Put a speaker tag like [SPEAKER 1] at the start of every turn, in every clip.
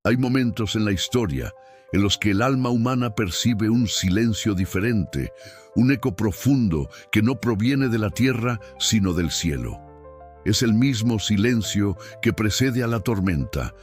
[SPEAKER 1] Hay momentos en la historia en los que el alma humana percibe un silencio diferente, un eco profundo que no proviene de la tierra, sino del cielo. Es el mismo silencio que precede a la tormenta,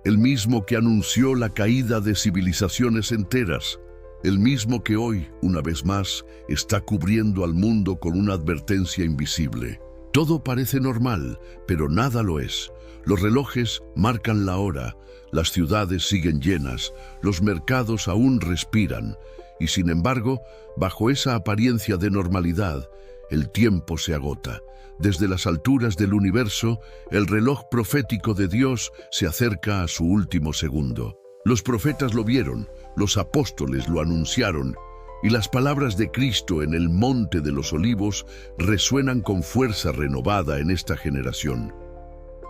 [SPEAKER 1] el mismo que anunció la caída de civilizaciones enteras, el mismo que hoy, una vez más, está cubriendo al mundo con una advertencia invisible. Todo parece normal, pero nada lo es. Los relojes marcan la hora, las ciudades siguen llenas, los mercados aún respiran, y sin embargo, bajo esa apariencia de normalidad, el tiempo se agota. Desde las alturas del universo, el reloj profético de Dios se acerca a su último segundo. Los profetas lo vieron, los apóstoles lo anunciaron, y las palabras de Cristo en el Monte de los Olivos resuenan con fuerza renovada en esta generación.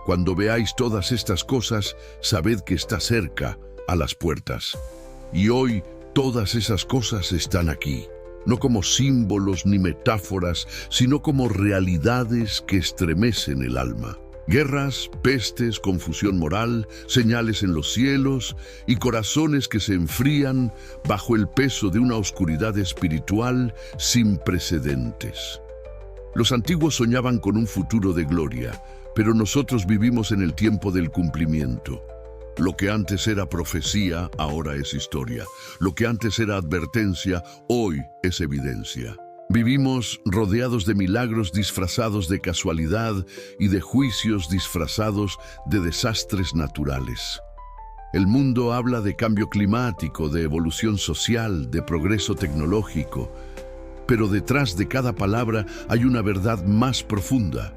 [SPEAKER 1] Cuando veáis todas estas cosas, sabed que está cerca, a las puertas. Y hoy todas esas cosas están aquí, no como símbolos ni metáforas, sino como realidades que estremecen el alma. Guerras, pestes, confusión moral, señales en los cielos y corazones que se enfrían bajo el peso de una oscuridad espiritual sin precedentes. Los antiguos soñaban con un futuro de gloria, pero nosotros vivimos en el tiempo del cumplimiento. Lo que antes era profecía, ahora es historia. Lo que antes era advertencia, hoy es evidencia. Vivimos rodeados de milagros disfrazados de casualidad y de juicios disfrazados de desastres naturales. El mundo habla de cambio climático, de evolución social, de progreso tecnológico, pero detrás de cada palabra hay una verdad más profunda.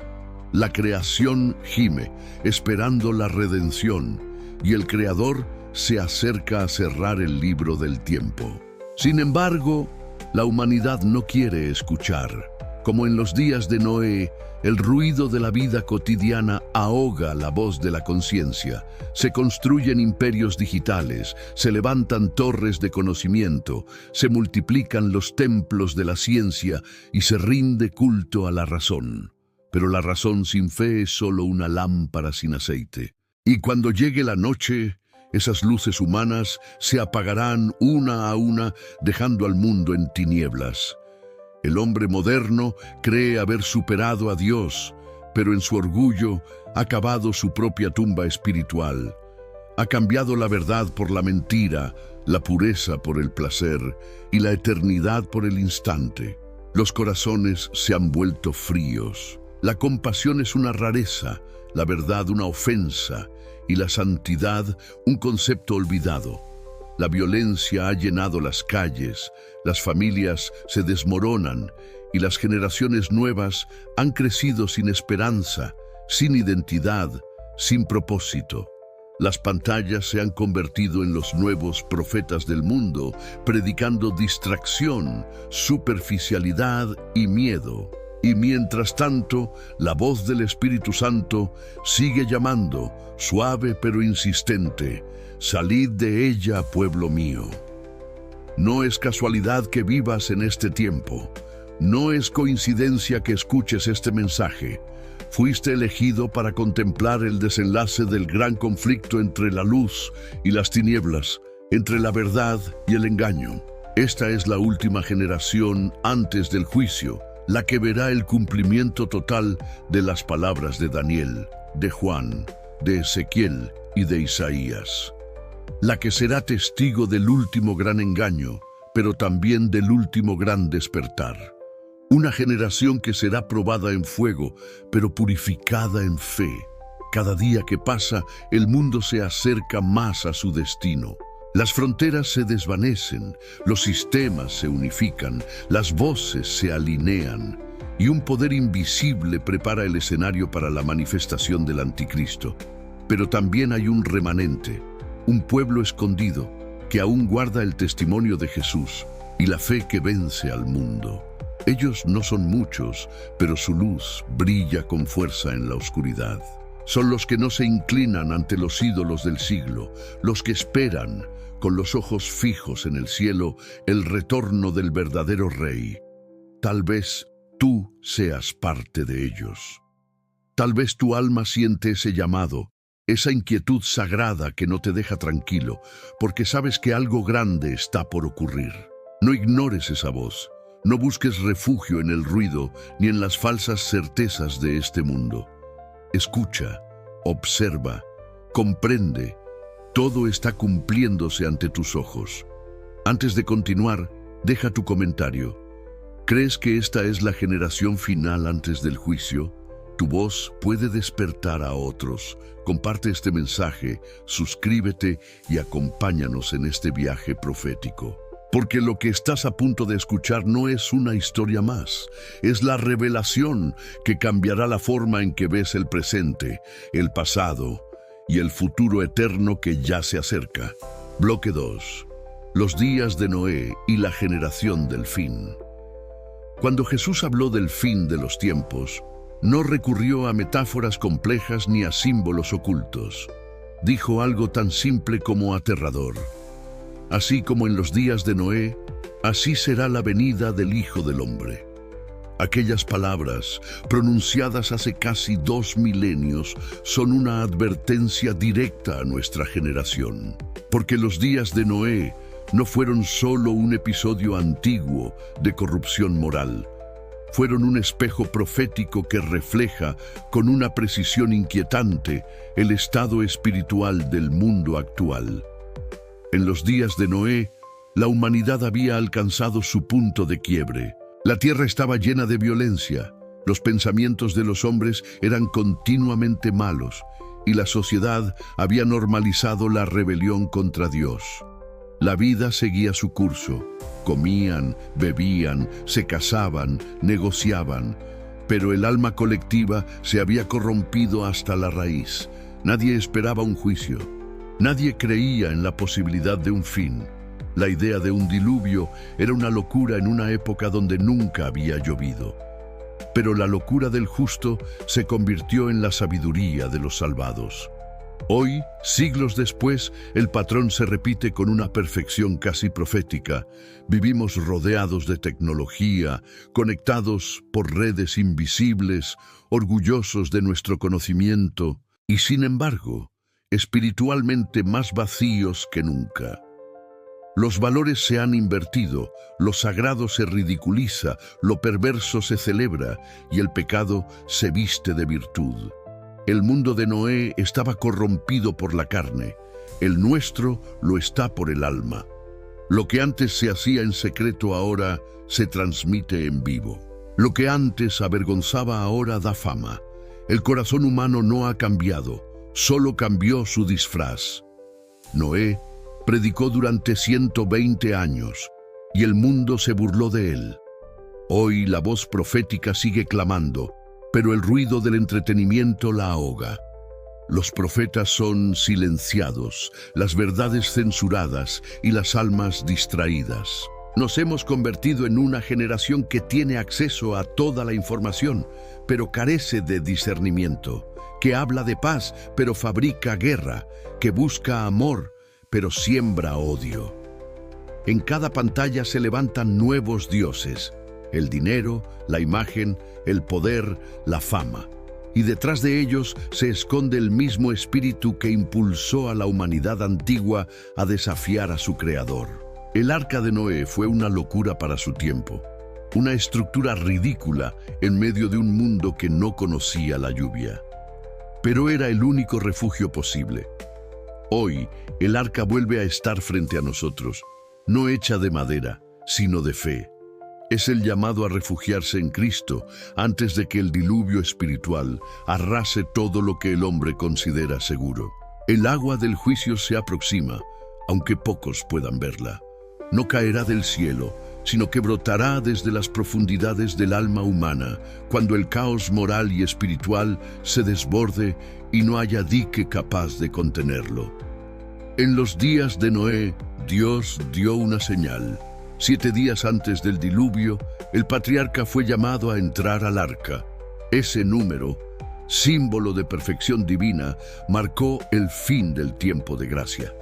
[SPEAKER 1] La creación gime, esperando la redención, y el Creador se acerca a cerrar el libro del tiempo. Sin embargo, la humanidad no quiere escuchar. Como en los días de Noé, el ruido de la vida cotidiana ahoga la voz de la conciencia. Se construyen imperios digitales, se levantan torres de conocimiento, se multiplican los templos de la ciencia y se rinde culto a la razón. Pero la razón sin fe es solo una lámpara sin aceite. Y cuando llegue la noche, esas luces humanas se apagarán una a una, dejando al mundo en tinieblas. El hombre moderno cree haber superado a Dios, pero en su orgullo ha cavado su propia tumba espiritual. Ha cambiado la verdad por la mentira, la pureza por el placer y la eternidad por el instante. Los corazones se han vuelto fríos. La compasión es una rareza, la verdad una ofensa y la santidad un concepto olvidado. La violencia ha llenado las calles, las familias se desmoronan y las generaciones nuevas han crecido sin esperanza, sin identidad, sin propósito. Las pantallas se han convertido en los nuevos profetas del mundo, predicando distracción, superficialidad y miedo. Y mientras tanto, la voz del Espíritu Santo sigue llamando, suave pero insistente: salid de ella, pueblo mío. No es casualidad que vivas en este tiempo. No es coincidencia que escuches este mensaje. Fuiste elegido para contemplar el desenlace del gran conflicto entre la luz y las tinieblas, entre la verdad y el engaño. Esta es la última generación antes del juicio, la que verá el cumplimiento total de las palabras de Daniel, de Juan, de Ezequiel y de Isaías. La que será testigo del último gran engaño, pero también del último gran despertar. Una generación que será probada en fuego, pero purificada en fe. Cada día que pasa, el mundo se acerca más a su destino. Las fronteras se desvanecen, los sistemas se unifican, las voces se alinean, y un poder invisible prepara el escenario para la manifestación del anticristo. Pero también hay un remanente, un pueblo escondido, que aún guarda el testimonio de Jesús y la fe que vence al mundo. Ellos no son muchos, pero su luz brilla con fuerza en la oscuridad. Son los que no se inclinan ante los ídolos del siglo, los que esperan, con los ojos fijos en el cielo, el retorno del verdadero Rey. Tal vez tú seas parte de ellos. Tal vez tu alma siente ese llamado, Esa inquietud sagrada que no te deja tranquilo, porque sabes que algo grande está por ocurrir. No ignores esa voz. No busques refugio en el ruido ni en las falsas certezas de este mundo. Escucha, observa, comprende. Todo está cumpliéndose ante tus ojos. Antes de continuar, deja tu comentario. ¿Crees que esta es la generación final antes del juicio? Tu voz puede despertar a otros. Comparte este mensaje, suscríbete y acompáñanos en este viaje profético. Porque lo que estás a punto de escuchar no es una historia más, es la revelación que cambiará la forma en que ves el presente, el pasado y el futuro eterno que ya se acerca. Bloque 2. Los días de Noé y la generación del fin. Cuando Jesús habló del fin de los tiempos, no recurrió a metáforas complejas ni a símbolos ocultos. Dijo algo tan simple como aterrador. Así como en los días de Noé, así será la venida del Hijo del Hombre. Aquellas palabras, pronunciadas hace casi 2 milenios, son una advertencia directa a nuestra generación. Porque los días de Noé no fueron solo un episodio antiguo de corrupción moral. Fueron un espejo profético que refleja, con una precisión inquietante, el estado espiritual del mundo actual. En los días de Noé, la humanidad había alcanzado su punto de quiebre. La tierra estaba llena de violencia, los pensamientos de los hombres eran continuamente malos, y la sociedad había normalizado la rebelión contra Dios. La vida seguía su curso. Comían, bebían, se casaban, negociaban, pero el alma colectiva se había corrompido hasta la raíz. Nadie esperaba un juicio. Nadie creía en la posibilidad de un fin. La idea de un diluvio era una locura en una época donde nunca había llovido. Pero la locura del justo se convirtió en la sabiduría de los salvados. Hoy, siglos después, el patrón se repite con una perfección casi profética. Vivimos rodeados de tecnología, conectados por redes invisibles, orgullosos de nuestro conocimiento y, sin embargo, espiritualmente más vacíos que nunca. Los valores se han invertido, lo sagrado se ridiculiza, lo perverso se celebra y el pecado se viste de virtud. El mundo de Noé estaba corrompido por la carne, el nuestro lo está por el alma. Lo que antes se hacía en secreto ahora se transmite en vivo. Lo que antes avergonzaba ahora da fama. El corazón humano no ha cambiado, solo cambió su disfraz. Noé predicó durante 120 años y el mundo se burló de él. Hoy la voz profética sigue clamando, pero el ruido del entretenimiento la ahoga. Los profetas son silenciados, las verdades censuradas y las almas distraídas. Nos hemos convertido en una generación que tiene acceso a toda la información, pero carece de discernimiento, que habla de paz, pero fabrica guerra, que busca amor, pero siembra odio. En cada pantalla se levantan nuevos dioses: el dinero, la imagen, el poder, la fama. Y detrás de ellos se esconde el mismo espíritu que impulsó a la humanidad antigua a desafiar a su creador. El arca de Noé fue una locura para su tiempo, una estructura ridícula en medio de un mundo que no conocía la lluvia. Pero era el único refugio posible. Hoy, el arca vuelve a estar frente a nosotros, no hecha de madera, sino de fe. Es el llamado a refugiarse en Cristo antes de que el diluvio espiritual arrase todo lo que el hombre considera seguro. El agua del juicio se aproxima, aunque pocos puedan verla. No caerá del cielo, sino que brotará desde las profundidades del alma humana, cuando el caos moral y espiritual se desborde y no haya dique capaz de contenerlo. En los días de Noé, Dios dio una señal. 7 días antes del diluvio, el patriarca fue llamado a entrar al arca. Ese número, símbolo de perfección divina, marcó el fin del tiempo de gracia.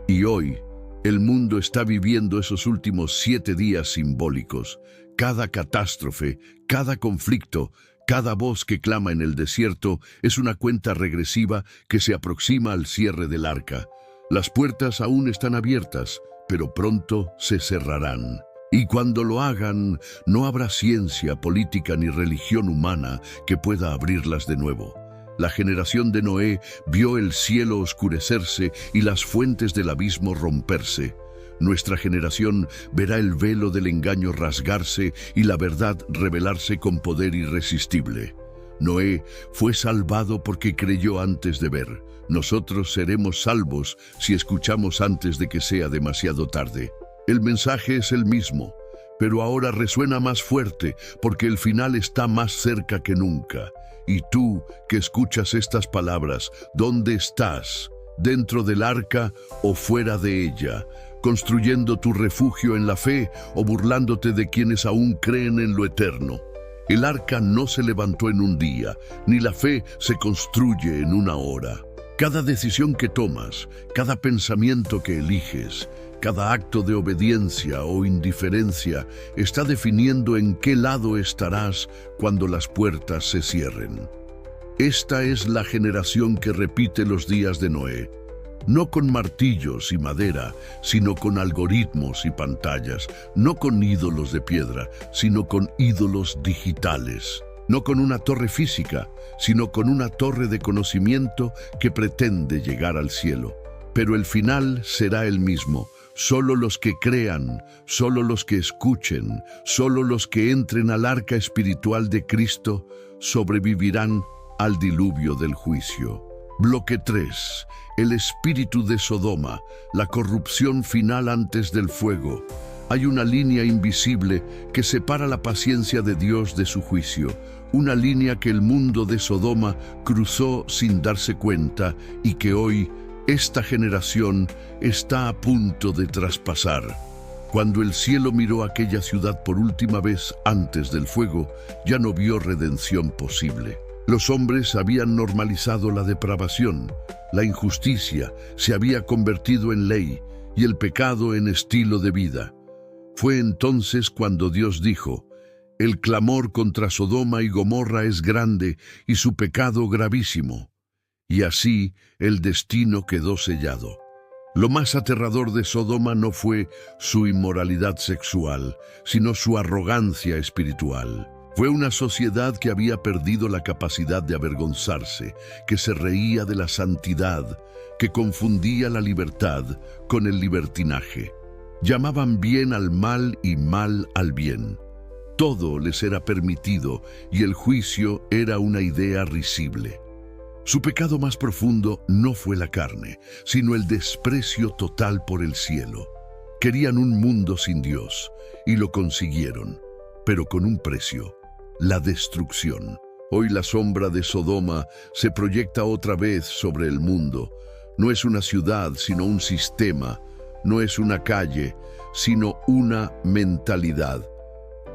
[SPEAKER 1] Y hoy, el mundo está viviendo esos últimos 7 días simbólicos. Cada catástrofe, cada conflicto, Cada voz que clama en el desierto es una cuenta regresiva que se aproxima al cierre del arca. Las puertas aún están abiertas, pero pronto se cerrarán. Y cuando lo hagan, no habrá ciencia, política ni religión humana que pueda abrirlas de nuevo. La generación de Noé vio el cielo oscurecerse y las fuentes del abismo romperse. Nuestra generación verá el velo del engaño rasgarse y la verdad revelarse con poder irresistible. Noé fue salvado porque creyó antes de ver. Nosotros seremos salvos si escuchamos antes de que sea demasiado tarde. El mensaje es el mismo, pero ahora resuena más fuerte porque el final está más cerca que nunca. Y tú, que escuchas estas palabras, ¿dónde estás? ¿Dentro del arca o fuera de ella? ¿Construyendo tu refugio en la fe o burlándote de quienes aún creen en lo eterno? El arca no se levantó en un día, ni la fe se construye en una hora. Cada decisión que tomas, cada pensamiento que eliges, cada acto de obediencia o indiferencia está definiendo en qué lado estarás cuando las puertas se cierren. Esta es la generación que repite los días de Noé, no con martillos y madera, sino con algoritmos y pantallas, no con ídolos de piedra, sino con ídolos digitales, no con una torre física, sino con una torre de conocimiento que pretende llegar al cielo. Pero el final será el mismo. Solo los que crean, solo los que escuchen, solo los que entren al arca espiritual de Cristo sobrevivirán al diluvio del juicio. Bloque 3. El espíritu de Sodoma, la corrupción final antes del fuego. Hay una línea invisible que separa la paciencia de Dios de su juicio, una línea que el mundo de Sodoma cruzó sin darse cuenta y que hoy esta generación está a punto de traspasar. Cuando el cielo miró aquella ciudad por última vez antes del fuego, ya no vio redención posible. Los hombres habían normalizado la depravación, la injusticia se había convertido en ley y el pecado en estilo de vida. Fue entonces cuando Dios dijo: «El clamor contra Sodoma y Gomorra es grande y su pecado gravísimo». Y así el destino quedó sellado. Lo más aterrador de Sodoma no fue su inmoralidad sexual, sino su arrogancia espiritual. Fue una sociedad que había perdido la capacidad de avergonzarse, que se reía de la santidad, que confundía la libertad con el libertinaje. Llamaban bien al mal y mal al bien. Todo les era permitido y el juicio era una idea risible. Su pecado más profundo no fue la carne, sino el desprecio total por el cielo. Querían un mundo sin Dios y lo consiguieron, pero con un precio: la destrucción. Hoy la sombra de Sodoma se proyecta otra vez sobre el mundo. No es una ciudad, sino un sistema. No es una calle, sino una mentalidad.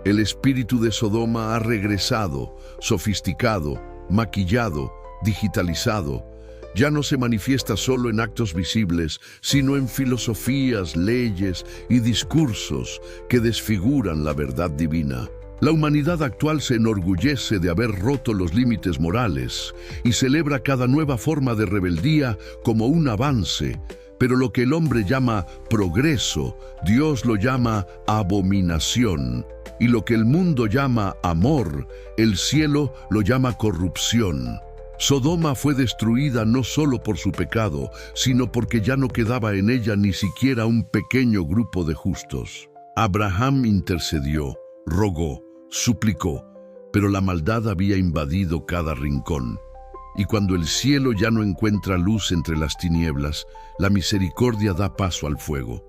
[SPEAKER 1] El espíritu de Sodoma ha regresado, sofisticado, maquillado, digitalizado. Ya no se manifiesta solo en actos visibles, sino en filosofías, leyes y discursos que desfiguran la verdad divina. La humanidad actual se enorgullece de haber roto los límites morales y celebra cada nueva forma de rebeldía como un avance, pero lo que el hombre llama progreso, Dios lo llama abominación, y lo que el mundo llama amor, el cielo lo llama corrupción. Sodoma fue destruida no solo por su pecado, sino porque ya no quedaba en ella ni siquiera un pequeño grupo de justos. Abraham intercedió, rogó, suplicó, pero la maldad había invadido cada rincón. Y cuando el cielo ya no encuentra luz entre las tinieblas, la misericordia da paso al fuego.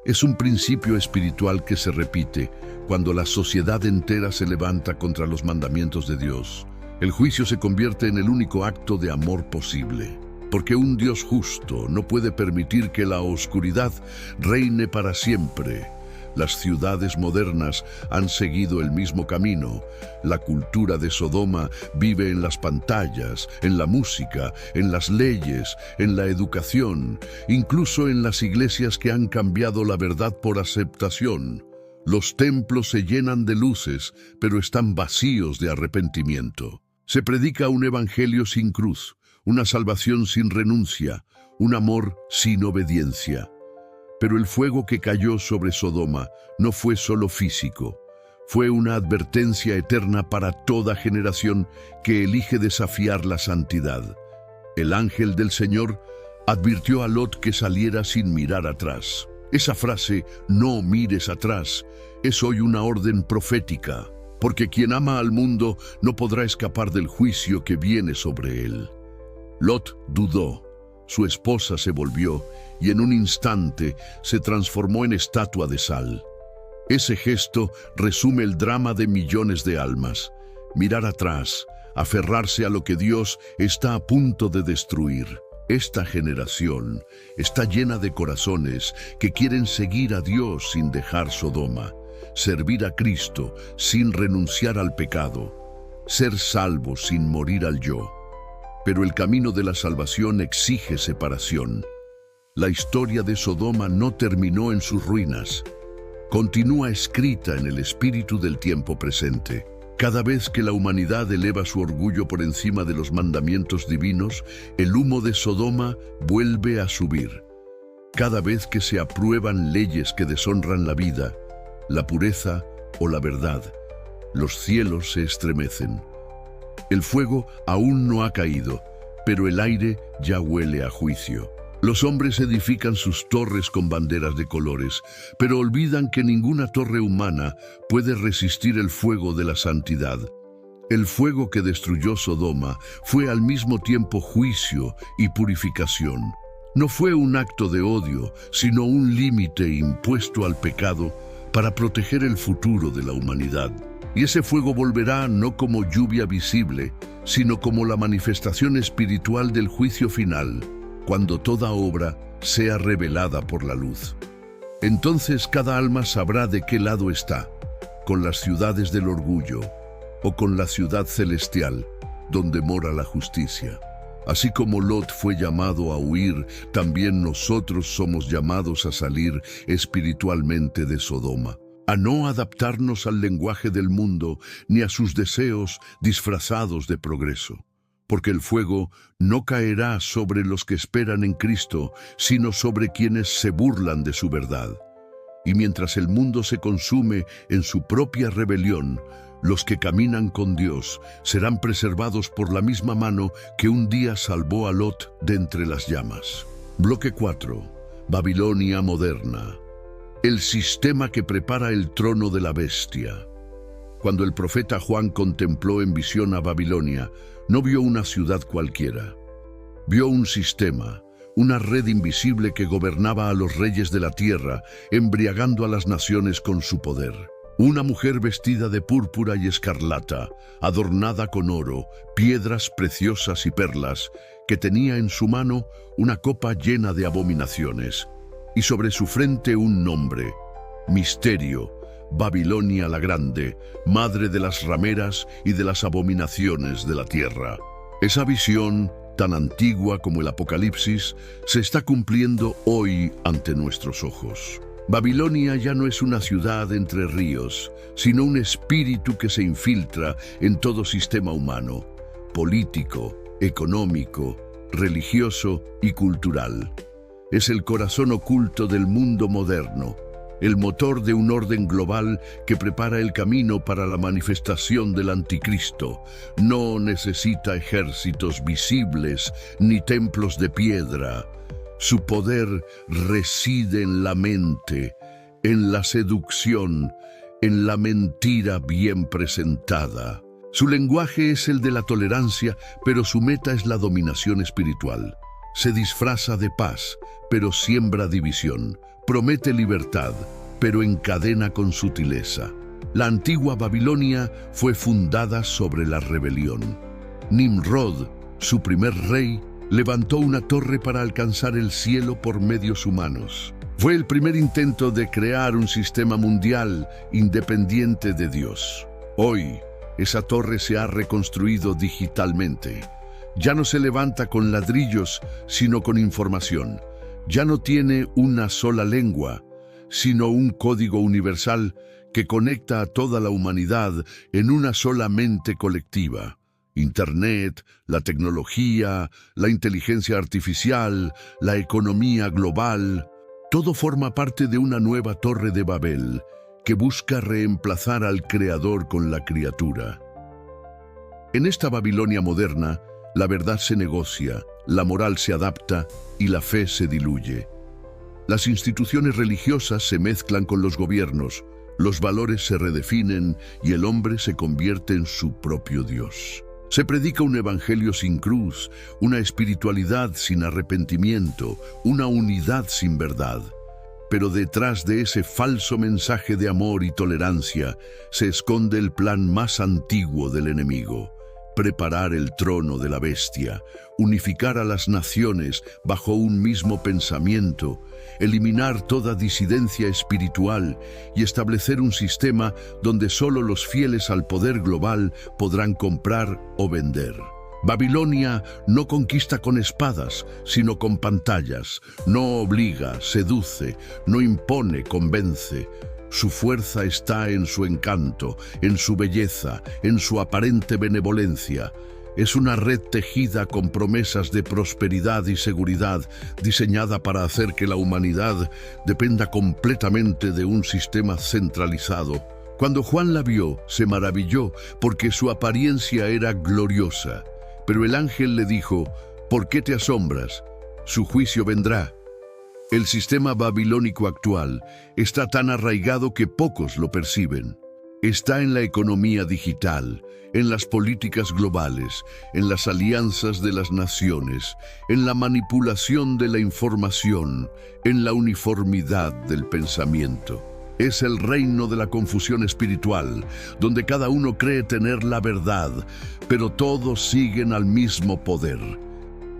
[SPEAKER 1] Es un principio espiritual que se repite cuando la sociedad entera se levanta contra los mandamientos de Dios. El juicio se convierte en el único acto de amor posible, porque un Dios justo no puede permitir que la oscuridad reine para siempre. Las ciudades modernas han seguido el mismo camino. La cultura de Sodoma vive en las pantallas, en la música, en las leyes, en la educación, incluso en las iglesias que han cambiado la verdad por aceptación. Los templos se llenan de luces, pero están vacíos de arrepentimiento. Se predica un evangelio sin cruz, una salvación sin renuncia, un amor sin obediencia. Pero el fuego que cayó sobre Sodoma no fue solo físico, fue una advertencia eterna para toda generación que elige desafiar la santidad. El ángel del Señor advirtió a Lot que saliera sin mirar atrás. Esa frase, "no mires atrás", es hoy una orden profética, porque quien ama al mundo no podrá escapar del juicio que viene sobre él. Lot dudó, su esposa se volvió y en un instante se transformó en estatua de sal. Ese gesto resume el drama de millones de almas. Mirar atrás, aferrarse a lo que Dios está a punto de destruir. Esta generación está llena de corazones que quieren seguir a Dios sin dejar Sodoma, servir a Cristo sin renunciar al pecado, ser salvos sin morir al yo. Pero el camino de la salvación exige separación. La historia de Sodoma no terminó en sus ruinas. Continúa escrita en el espíritu del tiempo presente. Cada vez que la humanidad eleva su orgullo por encima de los mandamientos divinos, el humo de Sodoma vuelve a subir. Cada vez que se aprueban leyes que deshonran la vida, la pureza o la verdad, los cielos se estremecen. El fuego aún no ha caído, pero el aire ya huele a juicio. Los hombres edifican sus torres con banderas de colores, pero olvidan que ninguna torre humana puede resistir el fuego de la santidad. El fuego que destruyó Sodoma fue al mismo tiempo juicio y purificación. No fue un acto de odio, sino un límite impuesto al pecado para proteger el futuro de la humanidad. Y ese fuego volverá no como lluvia visible, sino como la manifestación espiritual del juicio final, cuando toda obra sea revelada por la luz. Entonces cada alma sabrá de qué lado está, con las ciudades del orgullo o con la ciudad celestial, donde mora la justicia. Así como Lot fue llamado a huir, también nosotros somos llamados a salir espiritualmente de Sodoma, a no adaptarnos al lenguaje del mundo ni a sus deseos disfrazados de progreso. Porque el fuego no caerá sobre los que esperan en Cristo, sino sobre quienes se burlan de su verdad. Y mientras el mundo se consume en su propia rebelión, los que caminan con Dios serán preservados por la misma mano que un día salvó a Lot de entre las llamas. Bloque 4. Babilonia moderna. El sistema que prepara el trono de la bestia. Cuando el profeta Juan contempló en visión a Babilonia, no vio una ciudad cualquiera. Vio un sistema, una red invisible que gobernaba a los reyes de la tierra, embriagando a las naciones con su poder. Una mujer vestida de púrpura y escarlata, adornada con oro, piedras preciosas y perlas, que tenía en su mano una copa llena de abominaciones, y sobre su frente un nombre: Misterio, Babilonia la Grande, madre de las rameras y de las abominaciones de la tierra. Esa visión, tan antigua como el Apocalipsis, se está cumpliendo hoy ante nuestros ojos. Babilonia ya no es una ciudad entre ríos, sino un espíritu que se infiltra en todo sistema humano, político, económico, religioso y cultural. Es el corazón oculto del mundo moderno, el motor de un orden global que prepara el camino para la manifestación del anticristo. No necesita ejércitos visibles ni templos de piedra. Su poder reside en la mente, en la seducción, en la mentira bien presentada. Su lenguaje es el de la tolerancia, pero su meta es la dominación espiritual. Se disfraza de paz, pero siembra división. Promete libertad, pero encadena con sutileza. La antigua Babilonia fue fundada sobre la rebelión. Nimrod, su primer rey, levantó una torre para alcanzar el cielo por medios humanos. Fue el primer intento de crear un sistema mundial independiente de Dios. Hoy, esa torre se ha reconstruido digitalmente. Ya no se levanta con ladrillos, sino con información. Ya no tiene una sola lengua, sino un código universal que conecta a toda la humanidad en una sola mente colectiva. Internet, la tecnología, la inteligencia artificial, la economía global, todo forma parte de una nueva Torre de Babel que busca reemplazar al Creador con la criatura. En esta Babilonia moderna, la verdad se negocia, la moral se adapta y la fe se diluye. Las instituciones religiosas se mezclan con los gobiernos, los valores se redefinen y el hombre se convierte en su propio Dios. Se predica un evangelio sin cruz, una espiritualidad sin arrepentimiento, una unidad sin verdad. Pero detrás de ese falso mensaje de amor y tolerancia se esconde el plan más antiguo del enemigo: preparar el trono de la bestia, unificar a las naciones bajo un mismo pensamiento, eliminar toda disidencia espiritual y establecer un sistema donde solo los fieles al poder global podrán comprar o vender. Babilonia no conquista con espadas, sino con pantallas. No obliga, seduce, no impone, convence. Su fuerza está en su encanto, en su belleza, en su aparente benevolencia. Es una red tejida con promesas de prosperidad y seguridad, diseñada para hacer que la humanidad dependa completamente de un sistema centralizado. Cuando Juan la vio, se maravilló porque su apariencia era gloriosa. Pero el ángel le dijo: ¿por qué te asombras? Su juicio vendrá. El sistema babilónico actual está tan arraigado que pocos lo perciben. Está en la economía digital, en las políticas globales, en las alianzas de las naciones, en la manipulación de la información, en la uniformidad del pensamiento. Es el reino de la confusión espiritual, donde cada uno cree tener la verdad, pero todos siguen al mismo poder.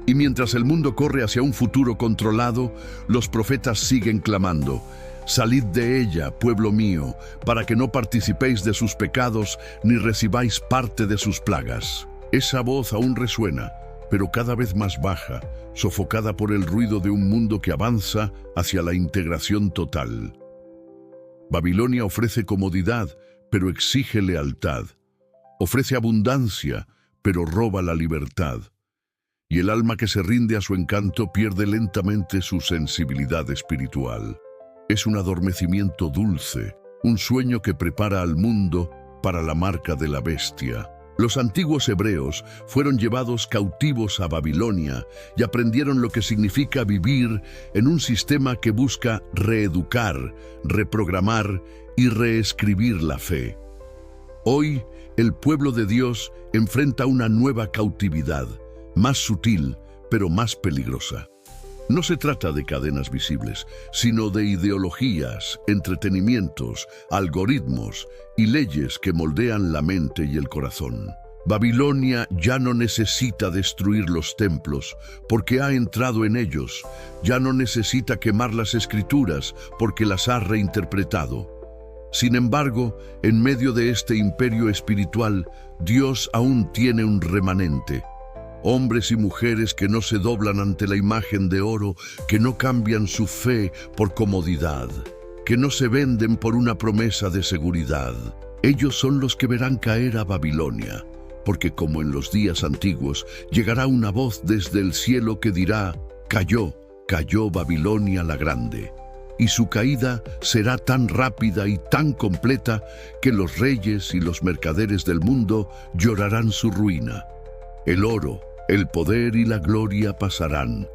[SPEAKER 1] Y mientras el mundo corre hacia un futuro controlado, los profetas siguen clamando: salid de ella, pueblo mío, para que no participéis de sus pecados ni recibáis parte de sus plagas. Esa voz aún resuena, pero cada vez más baja, sofocada por el ruido de un mundo que avanza hacia la integración total. Babilonia ofrece comodidad, pero exige lealtad. Ofrece abundancia, pero roba la libertad. Y el alma que se rinde a su encanto pierde lentamente su sensibilidad espiritual. Es un adormecimiento dulce, un sueño que prepara al mundo para la marca de la bestia. Los antiguos hebreos fueron llevados cautivos a Babilonia y aprendieron lo que significa vivir en un sistema que busca reeducar, reprogramar y reescribir la fe. Hoy, el pueblo de Dios enfrenta una nueva cautividad, más sutil, pero más peligrosa. No se trata de cadenas visibles, sino de ideologías, entretenimientos, algoritmos y leyes que moldean la mente y el corazón. Babilonia ya no necesita destruir los templos porque ha entrado en ellos. Ya no necesita quemar las escrituras porque las ha reinterpretado. Sin embargo, en medio de este imperio espiritual, Dios aún tiene un remanente. Hombres y mujeres que no se doblan ante la imagen de oro, que no cambian su fe por comodidad, que no se venden por una promesa de seguridad. Ellos son los que verán caer a Babilonia, porque como en los días antiguos, llegará una voz desde el cielo que dirá: cayó, cayó Babilonia la grande. Y su caída será tan rápida y tan completa que los reyes y los mercaderes del mundo llorarán su ruina. El oro, el poder y la gloria pasarán,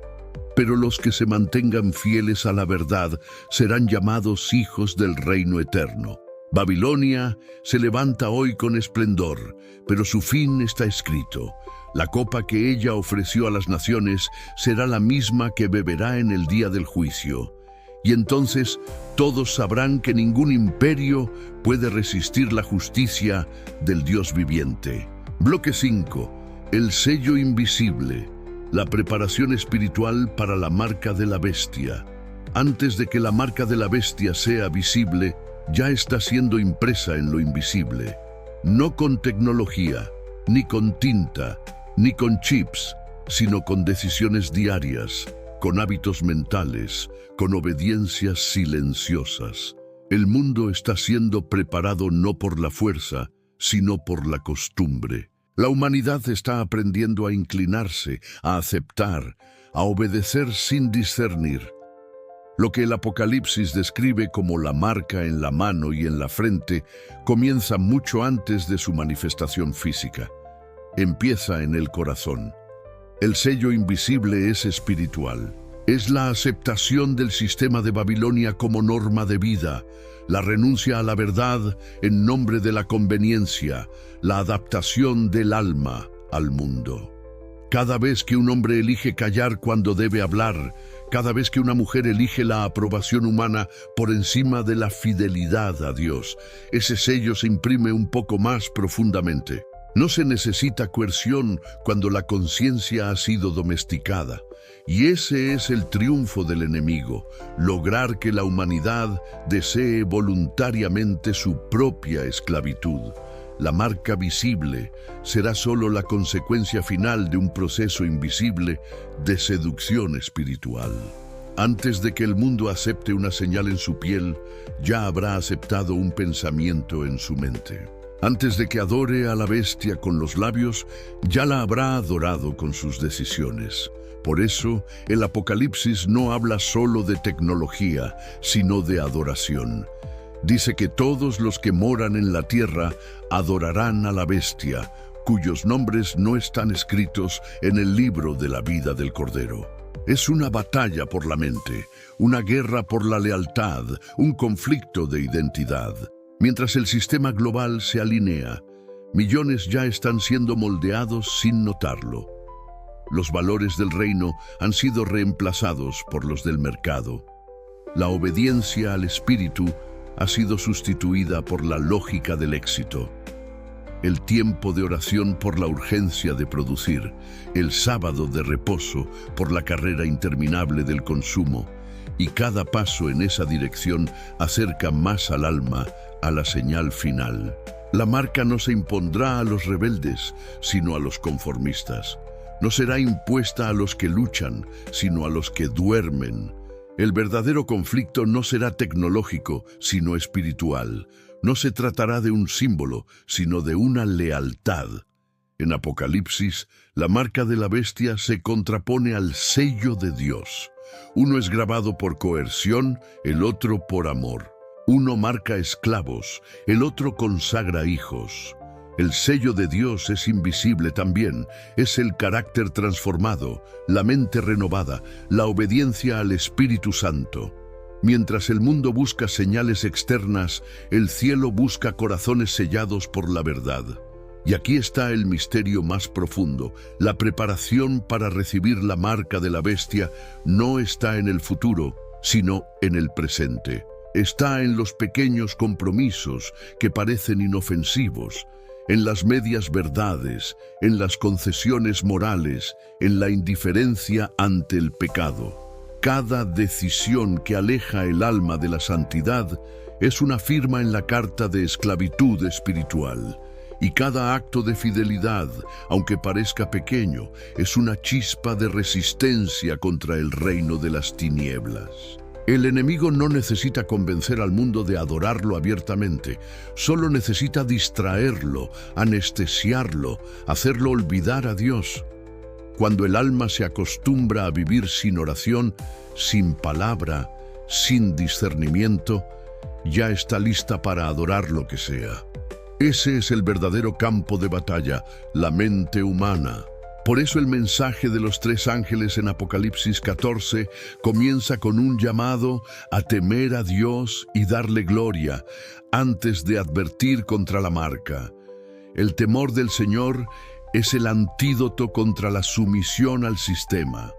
[SPEAKER 1] pero los que se mantengan fieles a la verdad serán llamados hijos del reino eterno. Babilonia se levanta hoy con esplendor, pero su fin está escrito. La copa que ella ofreció a las naciones será la misma que beberá en el día del juicio. Y entonces todos sabrán que ningún imperio puede resistir la justicia del Dios viviente. Bloque 5. El sello invisible, la preparación espiritual para la marca de la bestia. Antes de que la marca de la bestia sea visible, ya está siendo impresa en lo invisible. No con tecnología, ni con tinta, ni con chips, sino con decisiones diarias, con hábitos mentales, con obediencias silenciosas. El mundo está siendo preparado no por la fuerza, sino por la costumbre. La humanidad está aprendiendo a inclinarse, a aceptar, a obedecer sin discernir. Lo que el Apocalipsis describe como la marca en la mano y en la frente comienza mucho antes de su manifestación física. Empieza en el corazón. El sello invisible es espiritual. Es la aceptación del sistema de Babilonia como norma de vida, la renuncia a la verdad en nombre de la conveniencia, la adaptación del alma al mundo. Cada vez que un hombre elige callar cuando debe hablar, cada vez que una mujer elige la aprobación humana por encima de la fidelidad a Dios, ese sello se imprime un poco más profundamente. No se necesita coerción cuando la conciencia ha sido domesticada. Y ese es el triunfo del enemigo, lograr que la humanidad desee voluntariamente su propia esclavitud. La marca visible será solo la consecuencia final de un proceso invisible de seducción espiritual. Antes de que el mundo acepte una señal en su piel, ya habrá aceptado un pensamiento en su mente. Antes de que adore a la bestia con los labios, ya la habrá adorado con sus decisiones. Por eso, el Apocalipsis no habla solo de tecnología, sino de adoración. Dice que todos los que moran en la tierra adorarán a la bestia, cuyos nombres no están escritos en el libro de la vida del Cordero. Es una batalla por la mente, una guerra por la lealtad, un conflicto de identidad. Mientras el sistema global se alinea, millones ya están siendo moldeados sin notarlo. Los valores del reino han sido reemplazados por los del mercado. La obediencia al espíritu ha sido sustituida por la lógica del éxito. El tiempo de oración por la urgencia de producir, el sábado de reposo por la carrera interminable del consumo, y cada paso en esa dirección acerca más al alma a la señal final. La marca no se impondrá a los rebeldes, sino a los conformistas. No será impuesta a los que luchan, sino a los que duermen. El verdadero conflicto no será tecnológico, sino espiritual. No se tratará de un símbolo, sino de una lealtad. En Apocalipsis, la marca de la bestia se contrapone al sello de Dios. Uno es grabado por coerción, el otro por amor. Uno marca esclavos, el otro consagra hijos. El sello de Dios es invisible también, es el carácter transformado, la mente renovada, la obediencia al Espíritu Santo. Mientras el mundo busca señales externas, el cielo busca corazones sellados por la verdad. Y aquí está el misterio más profundo. La preparación para recibir la marca de la bestia no está en el futuro, sino en el presente. Está en los pequeños compromisos que parecen inofensivos, en las medias verdades, en las concesiones morales, en la indiferencia ante el pecado. Cada decisión que aleja el alma de la santidad es una firma en la carta de esclavitud espiritual. Y cada acto de fidelidad, aunque parezca pequeño, es una chispa de resistencia contra el reino de las tinieblas. El enemigo no necesita convencer al mundo de adorarlo abiertamente, solo necesita distraerlo, anestesiarlo, hacerlo olvidar a Dios. Cuando el alma se acostumbra a vivir sin oración, sin palabra, sin discernimiento, ya está lista para adorar lo que sea. Ese es el verdadero campo de batalla, la mente humana. Por eso el mensaje de los 3 ángeles en Apocalipsis 14 comienza con un llamado a temer a Dios y darle gloria, antes de advertir contra la marca. El temor del Señor es el antídoto contra la sumisión al sistema.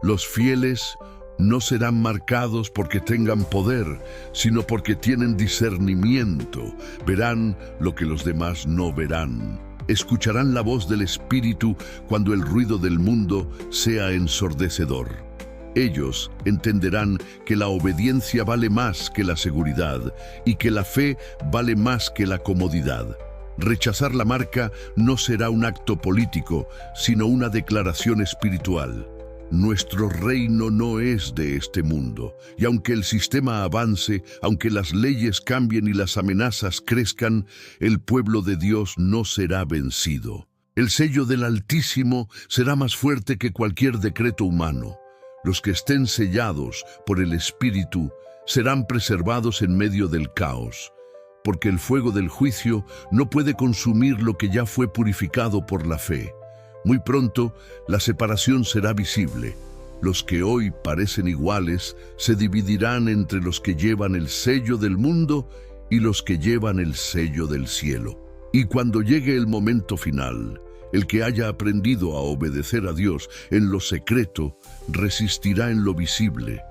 [SPEAKER 1] Los fieles no serán marcados porque tengan poder, sino porque tienen discernimiento. Verán lo que los demás no verán. Escucharán la voz del Espíritu cuando el ruido del mundo sea ensordecedor. Ellos entenderán que la obediencia vale más que la seguridad y que la fe vale más que la comodidad. Rechazar la marca no será un acto político, sino una declaración espiritual. Nuestro reino no es de este mundo, y aunque el sistema avance, aunque las leyes cambien y las amenazas crezcan, el pueblo de Dios no será vencido. El sello del Altísimo será más fuerte que cualquier decreto humano. Los que estén sellados por el Espíritu serán preservados en medio del caos, porque el fuego del juicio no puede consumir lo que ya fue purificado por la fe. Muy pronto, la separación será visible. Los que hoy parecen iguales se dividirán entre los que llevan el sello del mundo y los que llevan el sello del cielo. Y cuando llegue el momento final, el que haya aprendido a obedecer a Dios en lo secreto, resistirá en lo visible.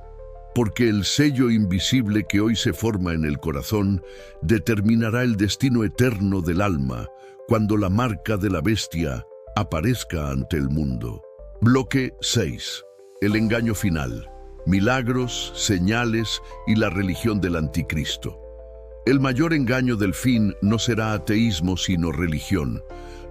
[SPEAKER 1] Porque el sello invisible que hoy se forma en el corazón determinará el destino eterno del alma cuando la marca de la bestia aparezca ante el mundo. Bloque 6. El engaño final. Milagros, señales y la religión del anticristo. El mayor engaño del fin no será ateísmo sino religión.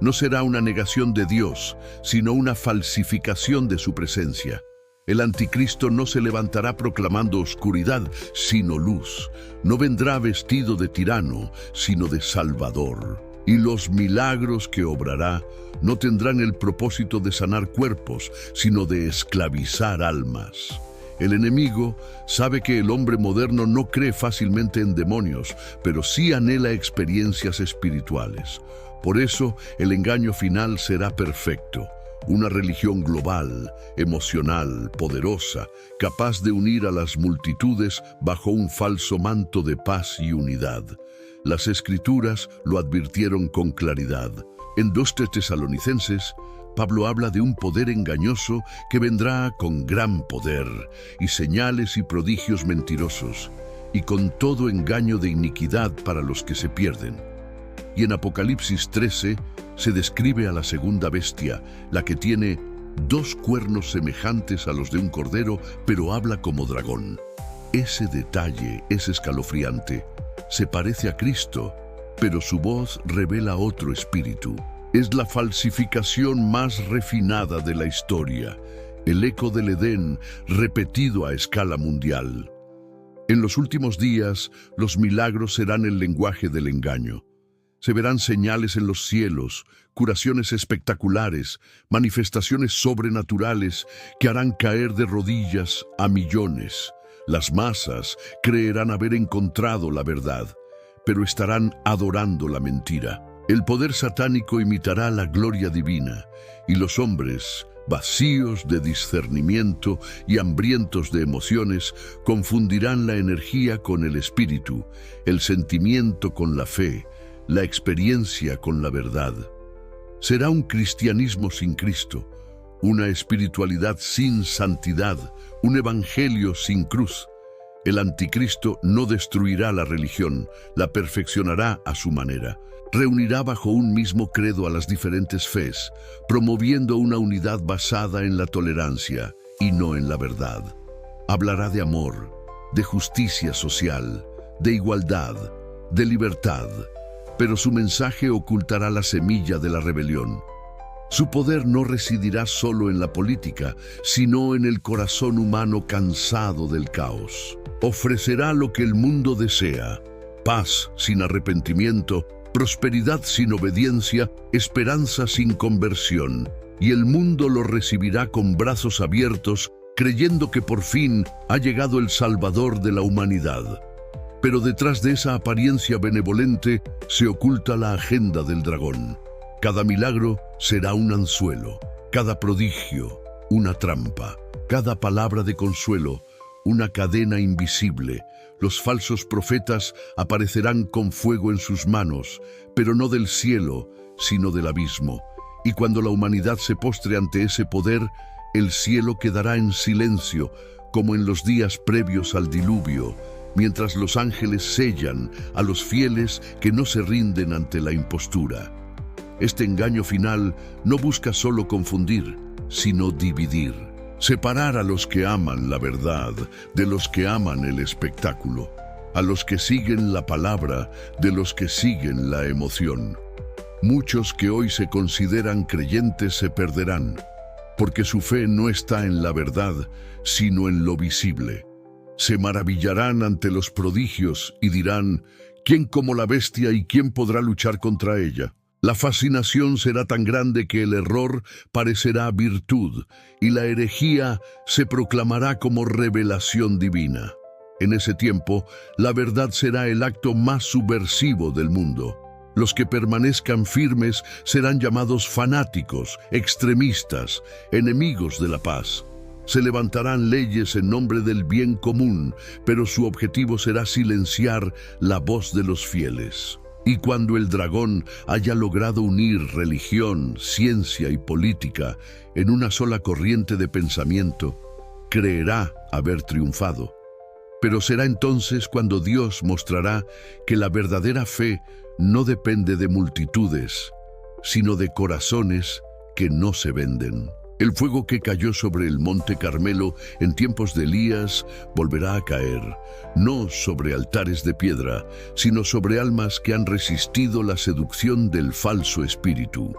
[SPEAKER 1] No será una negación de Dios, sino una falsificación de su presencia. El anticristo no se levantará proclamando oscuridad, sino luz. No vendrá vestido de tirano, sino de salvador. Y los milagros que obrará no tendrán el propósito de sanar cuerpos, sino de esclavizar almas. El enemigo sabe que el hombre moderno no cree fácilmente en demonios, pero sí anhela experiencias espirituales. Por eso, el engaño final será perfecto. Una religión global, emocional, poderosa, capaz de unir a las multitudes bajo un falso manto de paz y unidad. Las Escrituras lo advirtieron con claridad. En 2 Tesalonicenses, Pablo habla de un poder engañoso que vendrá con gran poder, y señales y prodigios mentirosos, y con todo engaño de iniquidad para los que se pierden. Y en Apocalipsis 13 se describe a la segunda bestia, la que tiene 2 cuernos semejantes a los de un cordero, pero habla como dragón. Ese detalle es escalofriante. Se parece a Cristo, pero su voz revela otro espíritu. Es la falsificación más refinada de la historia, el eco del Edén repetido a escala mundial. En los últimos días, los milagros serán el lenguaje del engaño. Se verán señales en los cielos, curaciones espectaculares, manifestaciones sobrenaturales que harán caer de rodillas a millones. Las masas creerán haber encontrado la verdad, pero estarán adorando la mentira. El poder satánico imitará la gloria divina, y los hombres, vacíos de discernimiento y hambrientos de emociones, confundirán la energía con el espíritu, el sentimiento con la fe, la experiencia con la verdad. Será un cristianismo sin Cristo, una espiritualidad sin santidad, un evangelio sin cruz. El anticristo no destruirá la religión, la perfeccionará a su manera. Reunirá bajo un mismo credo a las diferentes fes, promoviendo una unidad basada en la tolerancia y no en la verdad. Hablará de amor, de justicia social, de igualdad, de libertad, pero su mensaje ocultará la semilla de la rebelión. Su poder no residirá solo en la política, sino en el corazón humano cansado del caos. Ofrecerá lo que el mundo desea: paz sin arrepentimiento, prosperidad sin obediencia, esperanza sin conversión. Y el mundo lo recibirá con brazos abiertos, creyendo que por fin ha llegado el Salvador de la humanidad. Pero detrás de esa apariencia benevolente se oculta la agenda del dragón. Cada milagro será un anzuelo, cada prodigio una trampa, cada palabra de consuelo una cadena invisible. Los falsos profetas aparecerán con fuego en sus manos, pero no del cielo, sino del abismo. Y cuando la humanidad se postre ante ese poder, el cielo quedará en silencio, como en los días previos al diluvio, mientras los ángeles sellan a los fieles que no se rinden ante la impostura. Este engaño final no busca solo confundir, sino dividir. Separar a los que aman la verdad de los que aman el espectáculo, a los que siguen la palabra de los que siguen la emoción. Muchos que hoy se consideran creyentes se perderán. porque su fe no está en la verdad, sino en lo visible. Se maravillarán ante los prodigios y dirán, ¿quién como la bestia y quién podrá luchar contra ella? La fascinación será tan grande que el error parecerá virtud y la herejía se proclamará como revelación divina. En ese tiempo, la verdad será el acto más subversivo del mundo. Los que permanezcan firmes serán llamados fanáticos, extremistas, enemigos de la paz. Se levantarán leyes en nombre del bien común, pero su objetivo será silenciar la voz de los fieles. Y cuando el dragón haya logrado unir religión, ciencia y política en una sola corriente de pensamiento, creerá haber triunfado. Pero será entonces cuando Dios mostrará que la verdadera fe no depende de multitudes, sino de corazones que no se venden. El fuego que cayó sobre el monte Carmelo en tiempos de Elías volverá a caer, no sobre altares de piedra, sino sobre almas que han resistido la seducción del falso espíritu.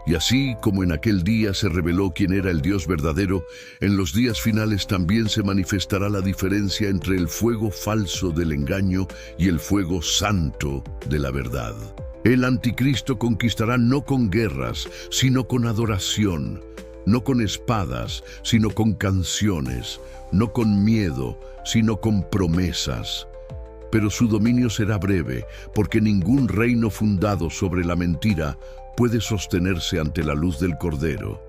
[SPEAKER 1] Y así como en aquel día se reveló quién era el Dios verdadero, en los días finales también se manifestará la diferencia entre el fuego falso del engaño y el fuego santo de la verdad. El anticristo conquistará no con guerras, sino con adoración, no con espadas, sino con canciones, no con miedo, sino con promesas. Pero su dominio será breve, porque ningún reino fundado sobre la mentira puede sostenerse ante la luz del Cordero.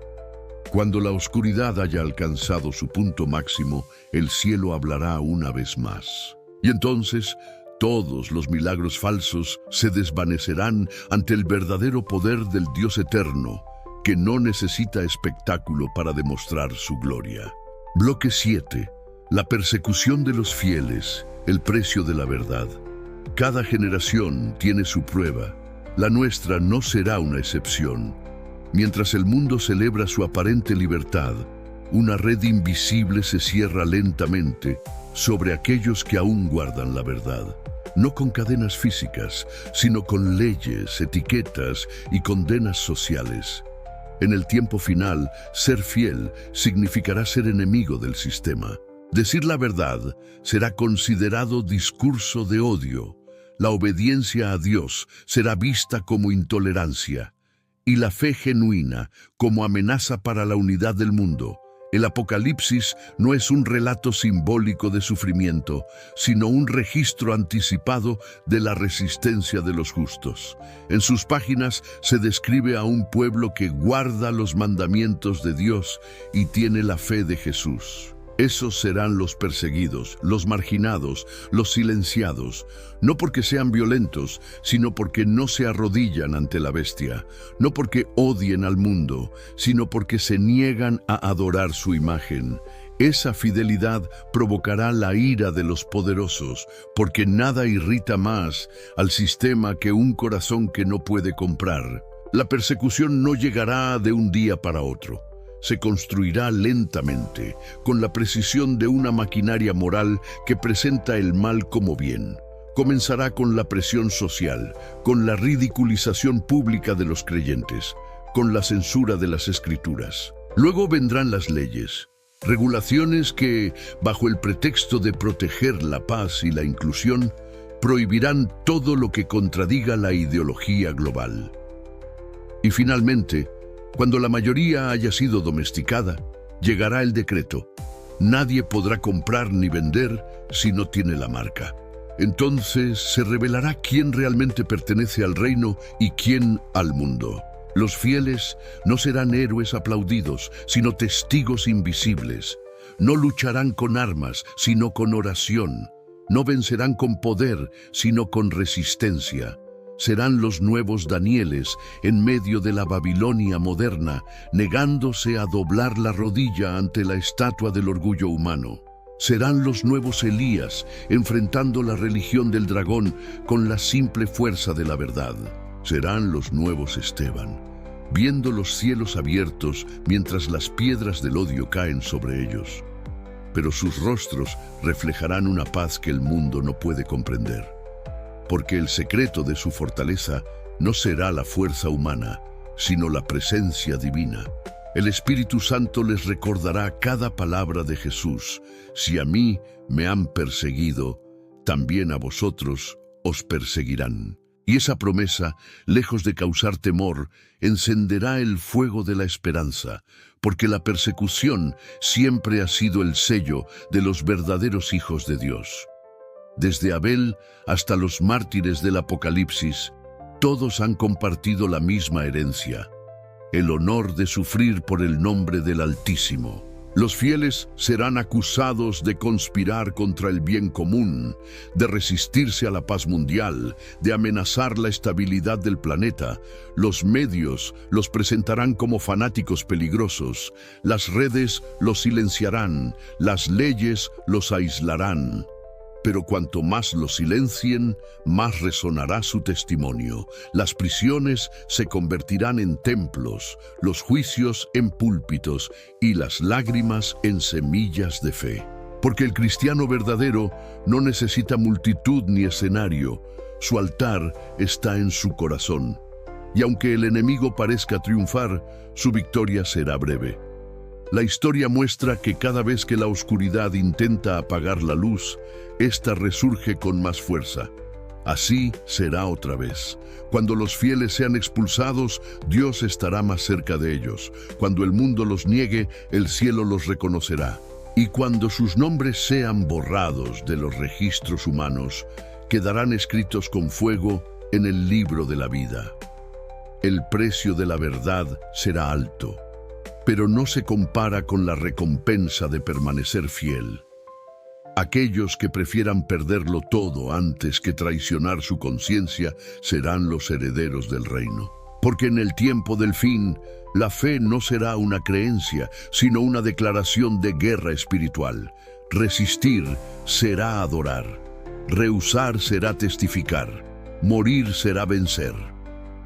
[SPEAKER 1] Cuando la oscuridad haya alcanzado su punto máximo, el cielo hablará una vez más. Y entonces todos los milagros falsos se desvanecerán ante el verdadero poder del Dios eterno, que no necesita espectáculo para demostrar su gloria. Bloque 7. La persecución de los fieles, el precio de la verdad. Cada generación tiene su prueba. La nuestra no será una excepción. Mientras el mundo celebra su aparente libertad, una red invisible se cierra lentamente sobre aquellos que aún guardan la verdad. No con cadenas físicas, sino con leyes, etiquetas y condenas sociales. En el tiempo final, ser fiel significará ser enemigo del sistema. Decir la verdad será considerado discurso de odio. La obediencia a Dios será vista como intolerancia y la fe genuina como amenaza para la unidad del mundo. El Apocalipsis no es un relato simbólico de sufrimiento, sino un registro anticipado de la resistencia de los justos. En sus páginas se describe a un pueblo que guarda los mandamientos de Dios y tiene la fe de Jesús. Esos serán los perseguidos, los marginados, los silenciados, no porque sean violentos, sino porque no se arrodillan ante la bestia, no porque odien al mundo, sino porque se niegan a adorar su imagen. Esa fidelidad provocará la ira de los poderosos, porque nada irrita más al sistema que un corazón que no puede comprar. La persecución no llegará de un día para otro. Se construirá lentamente, con la precisión de una maquinaria moral que presenta el mal como bien. Comenzará con la presión social, con la ridiculización pública de los creyentes, con la censura de las escrituras. Luego vendrán las leyes, regulaciones que, bajo el pretexto de proteger la paz y la inclusión, prohibirán todo lo que contradiga la ideología global. Y finalmente, cuando la mayoría haya sido domesticada, llegará el decreto. Nadie podrá comprar ni vender si no tiene la marca. Entonces se revelará quién realmente pertenece al reino y quién al mundo. Los fieles no serán héroes aplaudidos, sino testigos invisibles. No lucharán con armas, sino con oración. No vencerán con poder, sino con resistencia. Serán los nuevos Danieles en medio de la Babilonia moderna, negándose a doblar la rodilla ante la estatua del orgullo humano. Serán los nuevos Elías, enfrentando la religión del dragón con la simple fuerza de la verdad. Serán los nuevos Esteban, viendo los cielos abiertos mientras las piedras del odio caen sobre ellos. Pero sus rostros reflejarán una paz que el mundo no puede comprender. Porque el secreto de su fortaleza no será la fuerza humana, sino la presencia divina. El Espíritu Santo les recordará cada palabra de Jesús. Si a mí me han perseguido, también a vosotros os perseguirán. Y esa promesa, lejos de causar temor, encenderá el fuego de la esperanza, porque la persecución siempre ha sido el sello de los verdaderos hijos de Dios. Desde Abel hasta los mártires del Apocalipsis, todos han compartido la misma herencia, el honor de sufrir por el nombre del Altísimo. Los fieles serán acusados de conspirar contra el bien común, de resistirse a la paz mundial, de amenazar la estabilidad del planeta. Los medios los presentarán como fanáticos peligrosos, las redes los silenciarán, las leyes los aislarán. Pero cuanto más lo silencien, más resonará su testimonio. Las prisiones se convertirán en templos, los juicios en púlpitos y las lágrimas en semillas de fe. Porque el cristiano verdadero no necesita multitud ni escenario. Su altar está en su corazón. Y aunque el enemigo parezca triunfar, su victoria será breve. La historia muestra que cada vez que la oscuridad intenta apagar la luz, ésta resurge con más fuerza. Así será otra vez. Cuando los fieles sean expulsados, Dios estará más cerca de ellos. Cuando el mundo los niegue, el cielo los reconocerá. Y cuando sus nombres sean borrados de los registros humanos, quedarán escritos con fuego en el libro de la vida. El precio de la verdad será alto, pero no se compara con la recompensa de permanecer fiel. Aquellos que prefieran perderlo todo antes que traicionar su conciencia serán los herederos del reino. Porque en el tiempo del fin, la fe no será una creencia, sino una declaración de guerra espiritual. Resistir será adorar, rehusar será testificar, morir será vencer.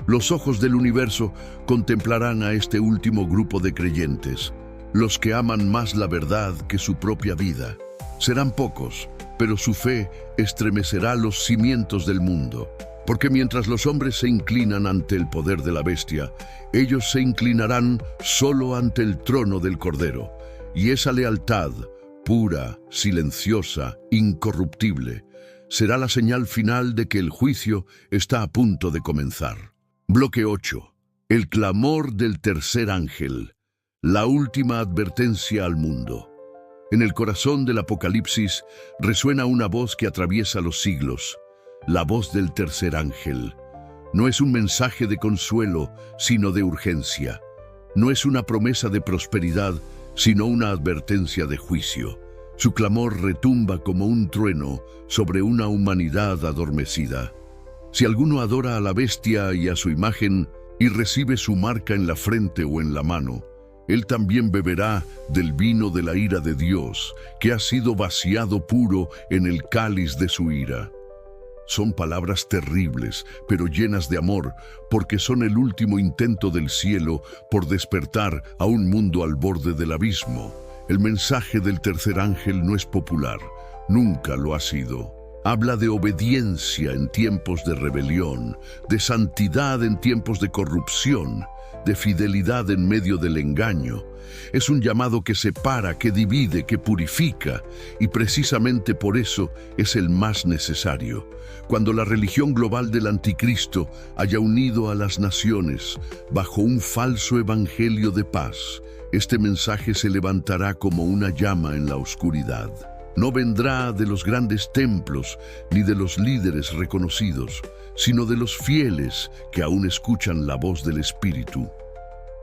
[SPEAKER 1] Los ojos del universo contemplarán a este último grupo de creyentes, los que aman más la verdad que su propia vida. Serán pocos, pero su fe estremecerá los cimientos del mundo. Porque mientras los hombres se inclinan ante el poder de la bestia, ellos se inclinarán solo ante el trono del Cordero. Y esa lealtad, pura, silenciosa, incorruptible, será la señal final de que el juicio está a punto de comenzar. Bloque 8. El clamor del tercer ángel. La última advertencia al mundo. En el corazón del Apocalipsis resuena una voz que atraviesa los siglos, la voz del tercer ángel. No es un mensaje de consuelo, sino de urgencia. No es una promesa de prosperidad, sino una advertencia de juicio. Su clamor retumba como un trueno sobre una humanidad adormecida. Si alguno adora a la bestia y a su imagen y recibe su marca en la frente o en la mano, él también beberá del vino de la ira de Dios, que ha sido vaciado puro en el cáliz de su ira. Son palabras terribles, pero llenas de amor, porque son el último intento del cielo por despertar a un mundo al borde del abismo. El mensaje del tercer ángel no es popular, nunca lo ha sido. Habla de obediencia en tiempos de rebelión, de santidad en tiempos de corrupción, de fidelidad en medio del engaño. Es un llamado que separa, que divide, que purifica, y precisamente por eso es el más necesario. Cuando la religión global del anticristo haya unido a las naciones bajo un falso evangelio de paz, este mensaje se levantará como una llama en la oscuridad. No vendrá de los grandes templos ni de los líderes reconocidos, sino de los fieles que aún escuchan la voz del Espíritu.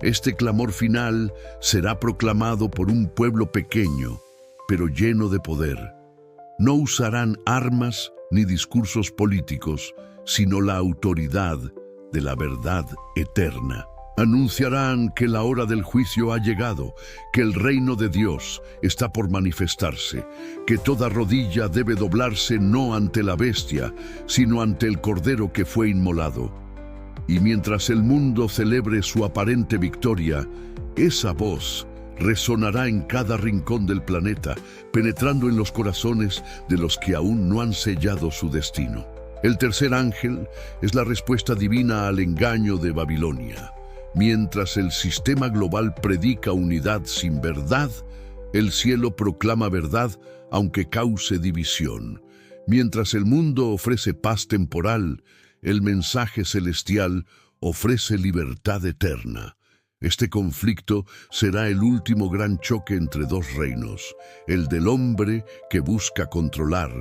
[SPEAKER 1] Este clamor final será proclamado por un pueblo pequeño, pero lleno de poder. No usarán armas ni discursos políticos, sino la autoridad de la verdad eterna. Anunciarán que la hora del juicio ha llegado, que el reino de Dios está por manifestarse, que toda rodilla debe doblarse no ante la bestia, sino ante el Cordero que fue inmolado. Y mientras el mundo celebre su aparente victoria, esa voz resonará en cada rincón del planeta, penetrando en los corazones de los que aún no han sellado su destino. El tercer ángel es la respuesta divina al engaño de Babilonia. Mientras el sistema global predica unidad sin verdad, el cielo proclama verdad aunque cause división. Mientras el mundo ofrece paz temporal, el mensaje celestial ofrece libertad eterna. Este conflicto será el último gran choque entre dos reinos, el del hombre que busca controlar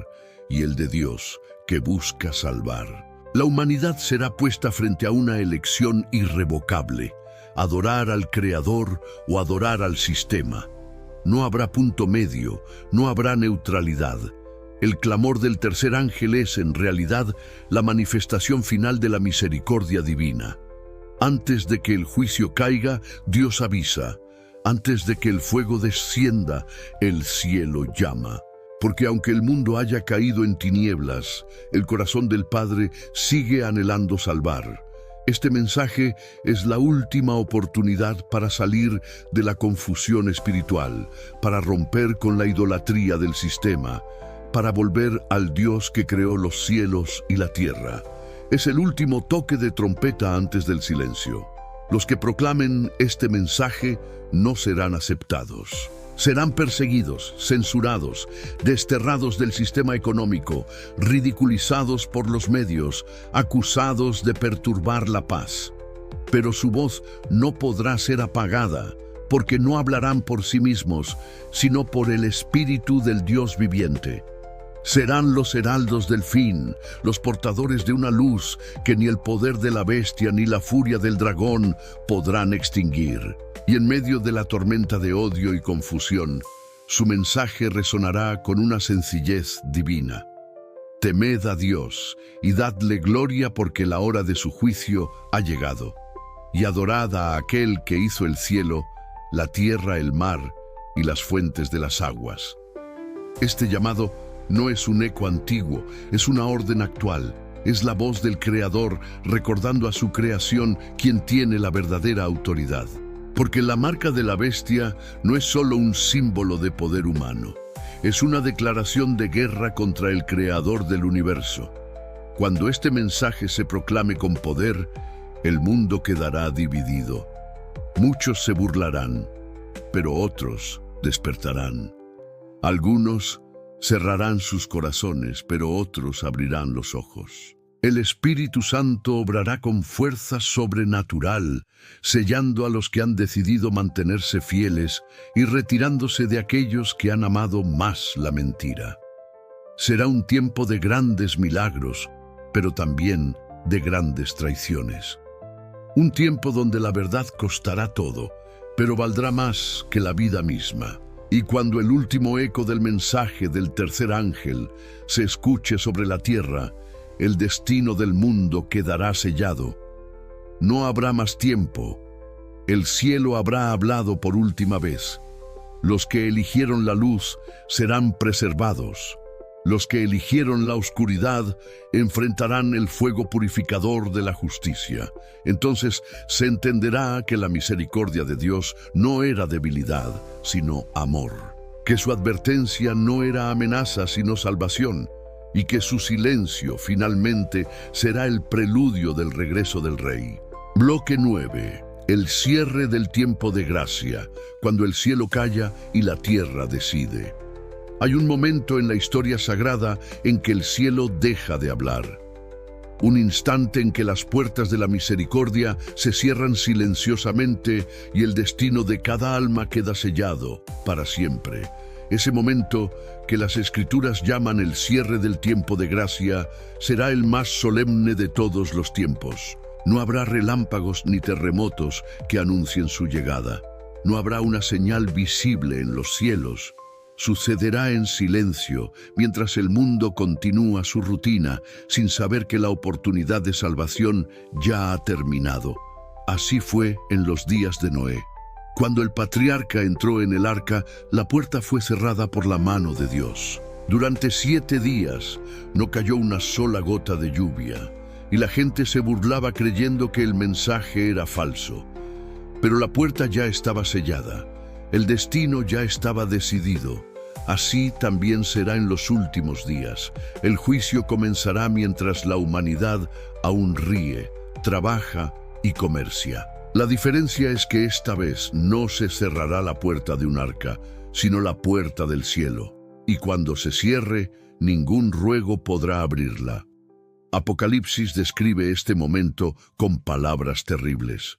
[SPEAKER 1] y el de Dios que busca salvar. La humanidad será puesta frente a una elección irrevocable: adorar al Creador o adorar al sistema. No habrá punto medio, no habrá neutralidad. El clamor del tercer ángel es, en realidad, la manifestación final de la misericordia divina. Antes de que el juicio caiga, Dios avisa. Antes de que el fuego descienda, el cielo llama. Porque aunque el mundo haya caído en tinieblas, el corazón del Padre sigue anhelando salvar. Este mensaje es la última oportunidad para salir de la confusión espiritual, para romper con la idolatría del sistema, para volver al Dios que creó los cielos y la tierra. Es el último toque de trompeta antes del silencio. Los que proclamen este mensaje no serán aceptados. Serán perseguidos, censurados, desterrados del sistema económico, ridiculizados por los medios, acusados de perturbar la paz. Pero su voz no podrá ser apagada, porque no hablarán por sí mismos, sino por el Espíritu del Dios viviente. Serán los heraldos del fin, los portadores de una luz que ni el poder de la bestia ni la furia del dragón podrán extinguir. Y en medio de la tormenta de odio y confusión, su mensaje resonará con una sencillez divina. Temed a Dios y dadle gloria, porque la hora de su juicio ha llegado. Y adorad a aquel que hizo el cielo, la tierra, el mar y las fuentes de las aguas. Este llamado no es un eco antiguo, es una orden actual. Es la voz del Creador recordando a su creación quien tiene la verdadera autoridad. Porque la marca de la bestia no es solo un símbolo de poder humano, es una declaración de guerra contra el Creador del universo. Cuando este mensaje se proclame con poder, el mundo quedará dividido. Muchos se burlarán, pero otros despertarán. Algunos cerrarán sus corazones, pero otros abrirán los ojos. El Espíritu Santo obrará con fuerza sobrenatural, sellando a los que han decidido mantenerse fieles y retirándose de aquellos que han amado más la mentira. Será un tiempo de grandes milagros, pero también de grandes traiciones. Un tiempo donde la verdad costará todo, pero valdrá más que la vida misma. Y cuando el último eco del mensaje del tercer ángel se escuche sobre la tierra, el destino del mundo quedará sellado. No habrá más tiempo. El cielo habrá hablado por última vez. Los que eligieron la luz serán preservados. Los que eligieron la oscuridad enfrentarán el fuego purificador de la justicia. Entonces se entenderá que la misericordia de Dios no era debilidad, sino amor. Que su advertencia no era amenaza, sino salvación. Y que su silencio finalmente será el preludio del regreso del Rey. Bloque 9. El cierre del tiempo de gracia, cuando el cielo calla y la tierra decide. Hay un momento en la historia sagrada en que el cielo deja de hablar. Un instante en que las puertas de la misericordia se cierran silenciosamente y el destino de cada alma queda sellado para siempre. Ese momento, que las Escrituras llaman el cierre del tiempo de gracia, será el más solemne de todos los tiempos. No habrá relámpagos ni terremotos que anuncien su llegada. No habrá una señal visible en los cielos. Sucederá en silencio, mientras el mundo continúa su rutina, sin saber que la oportunidad de salvación ya ha terminado. Así fue en los días de Noé. Cuando el patriarca entró en el arca, la puerta fue cerrada por la mano de Dios. Durante 7 días no cayó una sola gota de lluvia, y la gente se burlaba creyendo que el mensaje era falso. Pero la puerta ya estaba sellada, el destino ya estaba decidido. Así también será en los últimos días. El juicio comenzará mientras la humanidad aún ríe, trabaja y comercia. La diferencia es que esta vez no se cerrará la puerta de un arca, sino la puerta del cielo, y cuando se cierre, ningún ruego podrá abrirla. Apocalipsis describe este momento con palabras terribles.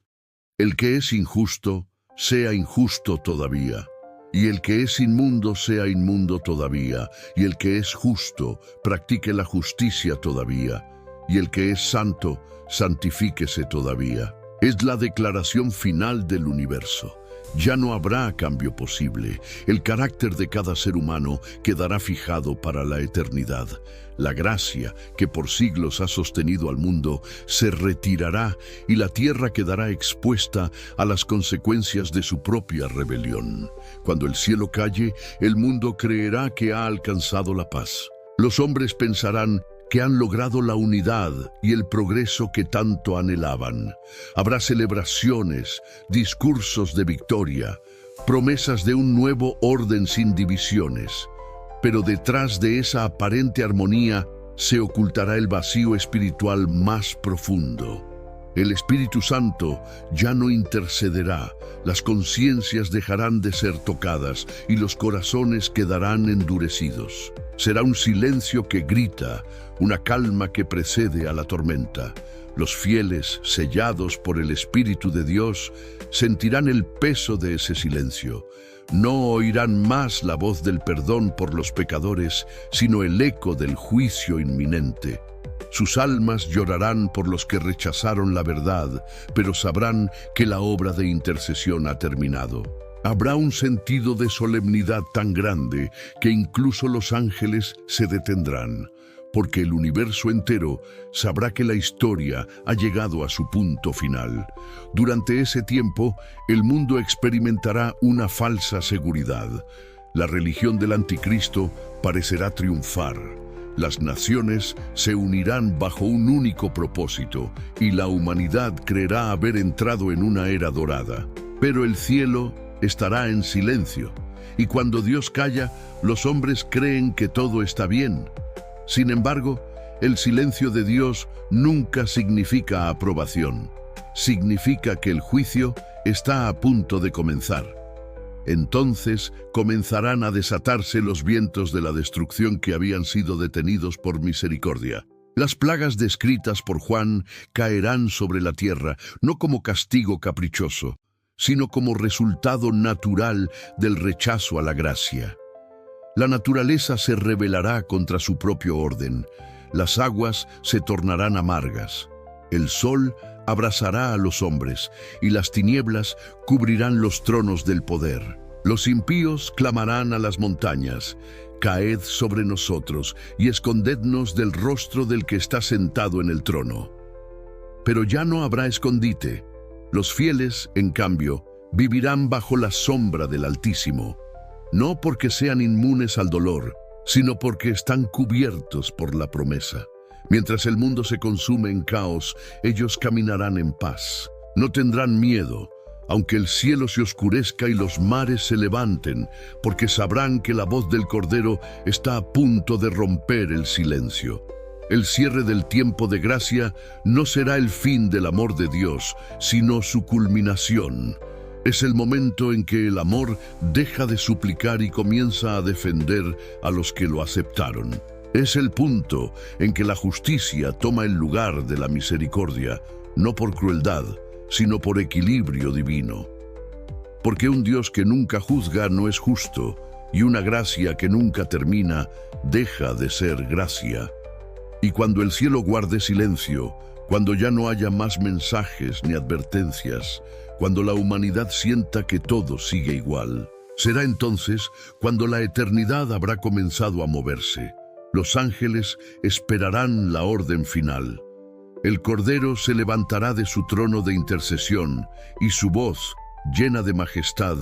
[SPEAKER 1] El que es injusto, sea injusto todavía, y el que es inmundo, sea inmundo todavía, y el que es justo, practique la justicia todavía, y el que es santo, santifíquese todavía. Es la declaración final del universo. Ya no habrá cambio posible. El carácter de cada ser humano quedará fijado para la eternidad. La gracia que por siglos ha sostenido al mundo se retirará y la tierra quedará expuesta a las consecuencias de su propia rebelión. Cuando el cielo calle, el mundo creerá que ha alcanzado la paz. Los hombres pensarán que han logrado la unidad y el progreso que tanto anhelaban. Habrá celebraciones, discursos de victoria, promesas de un nuevo orden sin divisiones. Pero detrás de esa aparente armonía se ocultará el vacío espiritual más profundo. El Espíritu Santo ya no intercederá, las conciencias dejarán de ser tocadas y los corazones quedarán endurecidos. Será un silencio que grita, una calma que precede a la tormenta. Los fieles, sellados por el Espíritu de Dios, sentirán el peso de ese silencio. No oirán más la voz del perdón por los pecadores, sino el eco del juicio inminente. Sus almas llorarán por los que rechazaron la verdad, pero sabrán que la obra de intercesión ha terminado. Habrá un sentido de solemnidad tan grande que incluso los ángeles se detendrán, porque el universo entero sabrá que la historia ha llegado a su punto final. Durante ese tiempo, el mundo experimentará una falsa seguridad. La religión del anticristo parecerá triunfar. Las naciones se unirán bajo un único propósito y la humanidad creerá haber entrado en una era dorada. Pero el cielo estará en silencio, y cuando Dios calla, los hombres creen que todo está bien. Sin embargo, el silencio de Dios nunca significa aprobación. Significa que el juicio está a punto de comenzar. Entonces comenzarán a desatarse los vientos de la destrucción que habían sido detenidos por misericordia. Las plagas descritas por Juan caerán sobre la tierra, no como castigo caprichoso, sino como resultado natural del rechazo a la gracia. La naturaleza se rebelará contra su propio orden. Las aguas se tornarán amargas. El sol abrazará a los hombres y las tinieblas cubrirán los tronos del poder. Los impíos clamarán a las montañas: caed sobre nosotros y escondednos del rostro del que está sentado en el trono. Pero ya no habrá escondite. Los fieles, en cambio, vivirán bajo la sombra del Altísimo, no porque sean inmunes al dolor, sino porque están cubiertos por la promesa. Mientras el mundo se consume en caos, ellos caminarán en paz. No tendrán miedo, aunque el cielo se oscurezca y los mares se levanten, porque sabrán que la voz del Cordero está a punto de romper el silencio. El cierre del tiempo de gracia no será el fin del amor de Dios, sino su culminación. Es el momento en que el amor deja de suplicar y comienza a defender a los que lo aceptaron. Es el punto en que la justicia toma el lugar de la misericordia, no por crueldad, sino por equilibrio divino. Porque un Dios que nunca juzga no es justo, y una gracia que nunca termina deja de ser gracia. Y cuando el cielo guarde silencio, cuando ya no haya más mensajes ni advertencias, cuando la humanidad sienta que todo sigue igual, será entonces cuando la eternidad habrá comenzado a moverse. Los ángeles esperarán la orden final. El Cordero se levantará de su trono de intercesión y su voz, llena de majestad,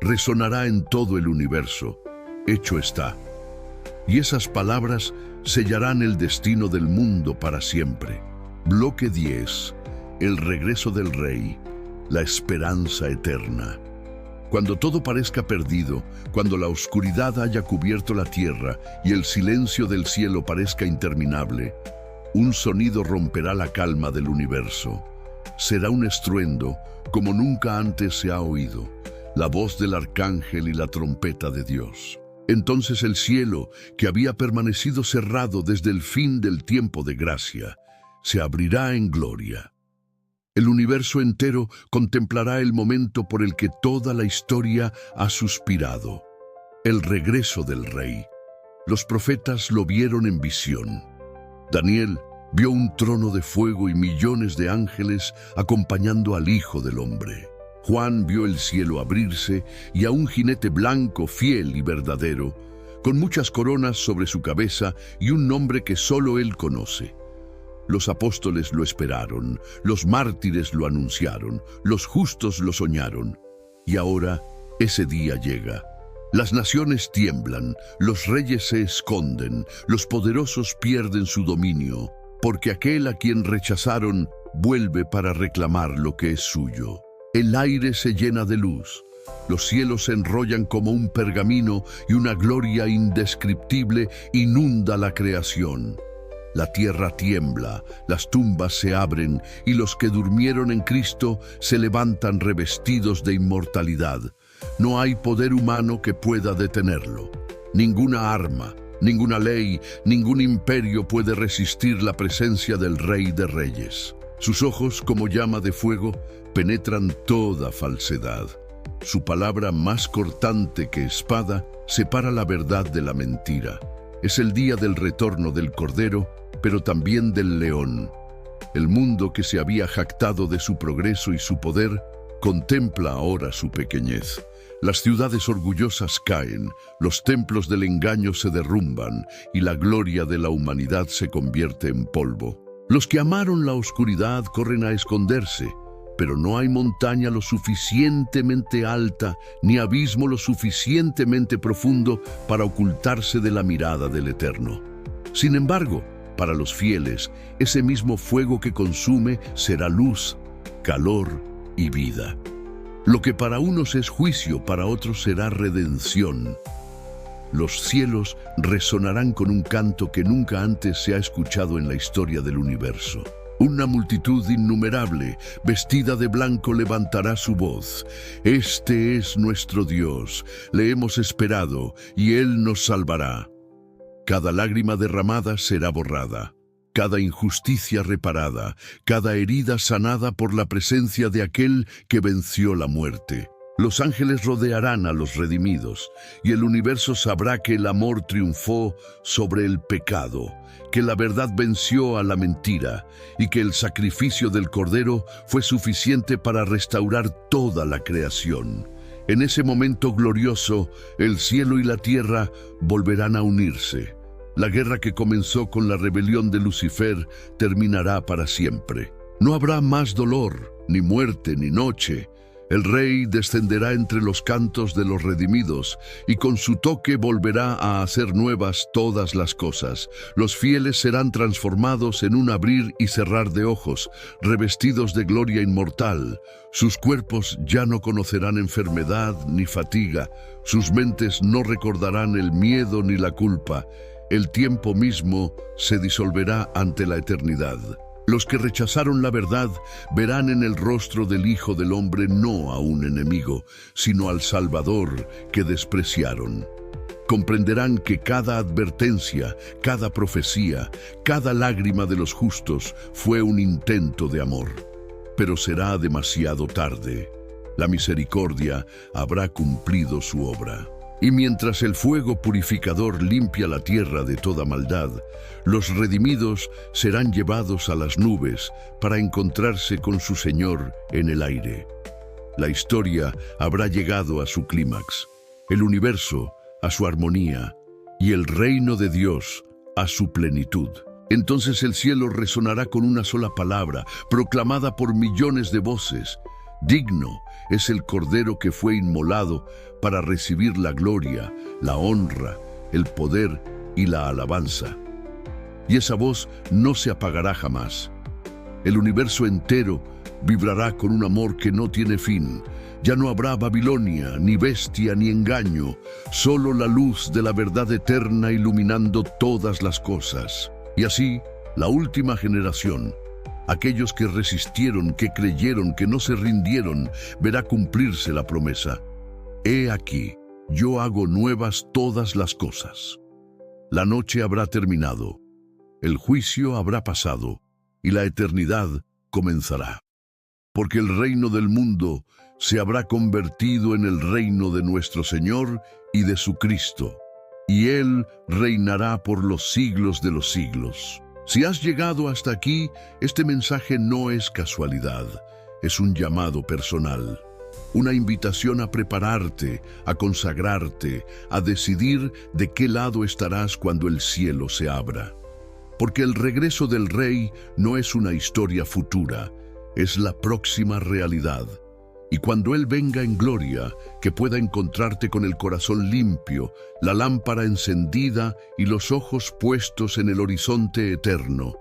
[SPEAKER 1] resonará en todo el universo. Hecho está. Y esas palabras sellarán el destino del mundo para siempre. Bloque 10. El regreso del Rey. La esperanza eterna. Cuando todo parezca perdido, cuando la oscuridad haya cubierto la tierra y el silencio del cielo parezca interminable, un sonido romperá la calma del universo. Será un estruendo como nunca antes se ha oído, la voz del arcángel y la trompeta de Dios. Entonces el cielo, que había permanecido cerrado desde el fin del tiempo de gracia, se abrirá en gloria. El universo entero contemplará el momento por el que toda la historia ha suspirado, el regreso del Rey. Los profetas lo vieron en visión. Daniel vio un trono de fuego y millones de ángeles acompañando al Hijo del Hombre. Juan vio el cielo abrirse y a un jinete blanco, fiel y verdadero, con muchas coronas sobre su cabeza y un nombre que solo él conoce. Los apóstoles lo esperaron, los mártires lo anunciaron, los justos lo soñaron. Y ahora ese día llega. Las naciones tiemblan, los reyes se esconden, los poderosos pierden su dominio, porque aquel a quien rechazaron vuelve para reclamar lo que es suyo. El aire se llena de luz, los cielos se enrollan como un pergamino y una gloria indescriptible inunda la creación. La tierra tiembla, las tumbas se abren y los que durmieron en Cristo se levantan revestidos de inmortalidad. No hay poder humano que pueda detenerlo. Ninguna arma, ninguna ley, ningún imperio puede resistir la presencia del Rey de Reyes. Sus ojos, como llama de fuego, penetran toda falsedad. Su palabra, más cortante que espada, separa la verdad de la mentira. Es el día del retorno del Cordero, pero también del León. El mundo que se había jactado de su progreso y su poder, contempla ahora su pequeñez. Las ciudades orgullosas caen, los templos del engaño se derrumban y la gloria de la humanidad se convierte en polvo. Los que amaron la oscuridad corren a esconderse, pero no hay montaña lo suficientemente alta ni abismo lo suficientemente profundo para ocultarse de la mirada del Eterno. Sin embargo, para los fieles, ese mismo fuego que consume será luz, calor y vida. Lo que para unos es juicio, para otros será redención. Los cielos resonarán con un canto que nunca antes se ha escuchado en la historia del universo. Una multitud innumerable, vestida de blanco, levantará su voz. Este es nuestro Dios, le hemos esperado y Él nos salvará. Cada lágrima derramada será borrada, cada injusticia reparada, cada herida sanada por la presencia de aquel que venció la muerte. Los ángeles rodearán a los redimidos, y el universo sabrá que el amor triunfó sobre el pecado, que la verdad venció a la mentira, y que el sacrificio del Cordero fue suficiente para restaurar toda la creación. En ese momento glorioso, el cielo y la tierra volverán a unirse. La guerra que comenzó con la rebelión de Lucifer terminará para siempre. No habrá más dolor, ni muerte, ni noche. El Rey descenderá entre los cantos de los redimidos, y con su toque volverá a hacer nuevas todas las cosas. Los fieles serán transformados en un abrir y cerrar de ojos, revestidos de gloria inmortal. Sus cuerpos ya no conocerán enfermedad ni fatiga, sus mentes no recordarán el miedo ni la culpa. El tiempo mismo se disolverá ante la eternidad. Los que rechazaron la verdad verán en el rostro del Hijo del Hombre no a un enemigo, sino al Salvador que despreciaron. Comprenderán que cada advertencia, cada profecía, cada lágrima de los justos fue un intento de amor. Pero será demasiado tarde. La misericordia habrá cumplido su obra. Y mientras el fuego purificador limpia la tierra de toda maldad, los redimidos serán llevados a las nubes para encontrarse con su Señor en el aire. La historia habrá llegado a su clímax, el universo a su armonía y el reino de Dios a su plenitud. Entonces el cielo resonará con una sola palabra, proclamada por millones de voces. Digno es el Cordero que fue inmolado para recibir la gloria, la honra, el poder y la alabanza. Y esa voz no se apagará jamás. El universo entero vibrará con un amor que no tiene fin. Ya no habrá Babilonia, ni bestia, ni engaño, solo la luz de la verdad eterna iluminando todas las cosas. Y así, la última generación, Aquellos que resistieron, que creyeron, que no se rindieron, verá cumplirse la promesa. He aquí, yo hago nuevas todas las cosas. La noche habrá terminado, el juicio habrá pasado, y la eternidad comenzará. Porque el reino del mundo se habrá convertido en el reino de nuestro Señor y de su Cristo, y Él reinará por los siglos de los siglos. Si has llegado hasta aquí, este mensaje no es casualidad, es un llamado personal. Una invitación a prepararte, a consagrarte, a decidir de qué lado estarás cuando el cielo se abra. Porque el regreso del Rey no es una historia futura, es la próxima realidad. Y cuando Él venga en gloria, que pueda encontrarte con el corazón limpio, la lámpara encendida y los ojos puestos en el horizonte eterno,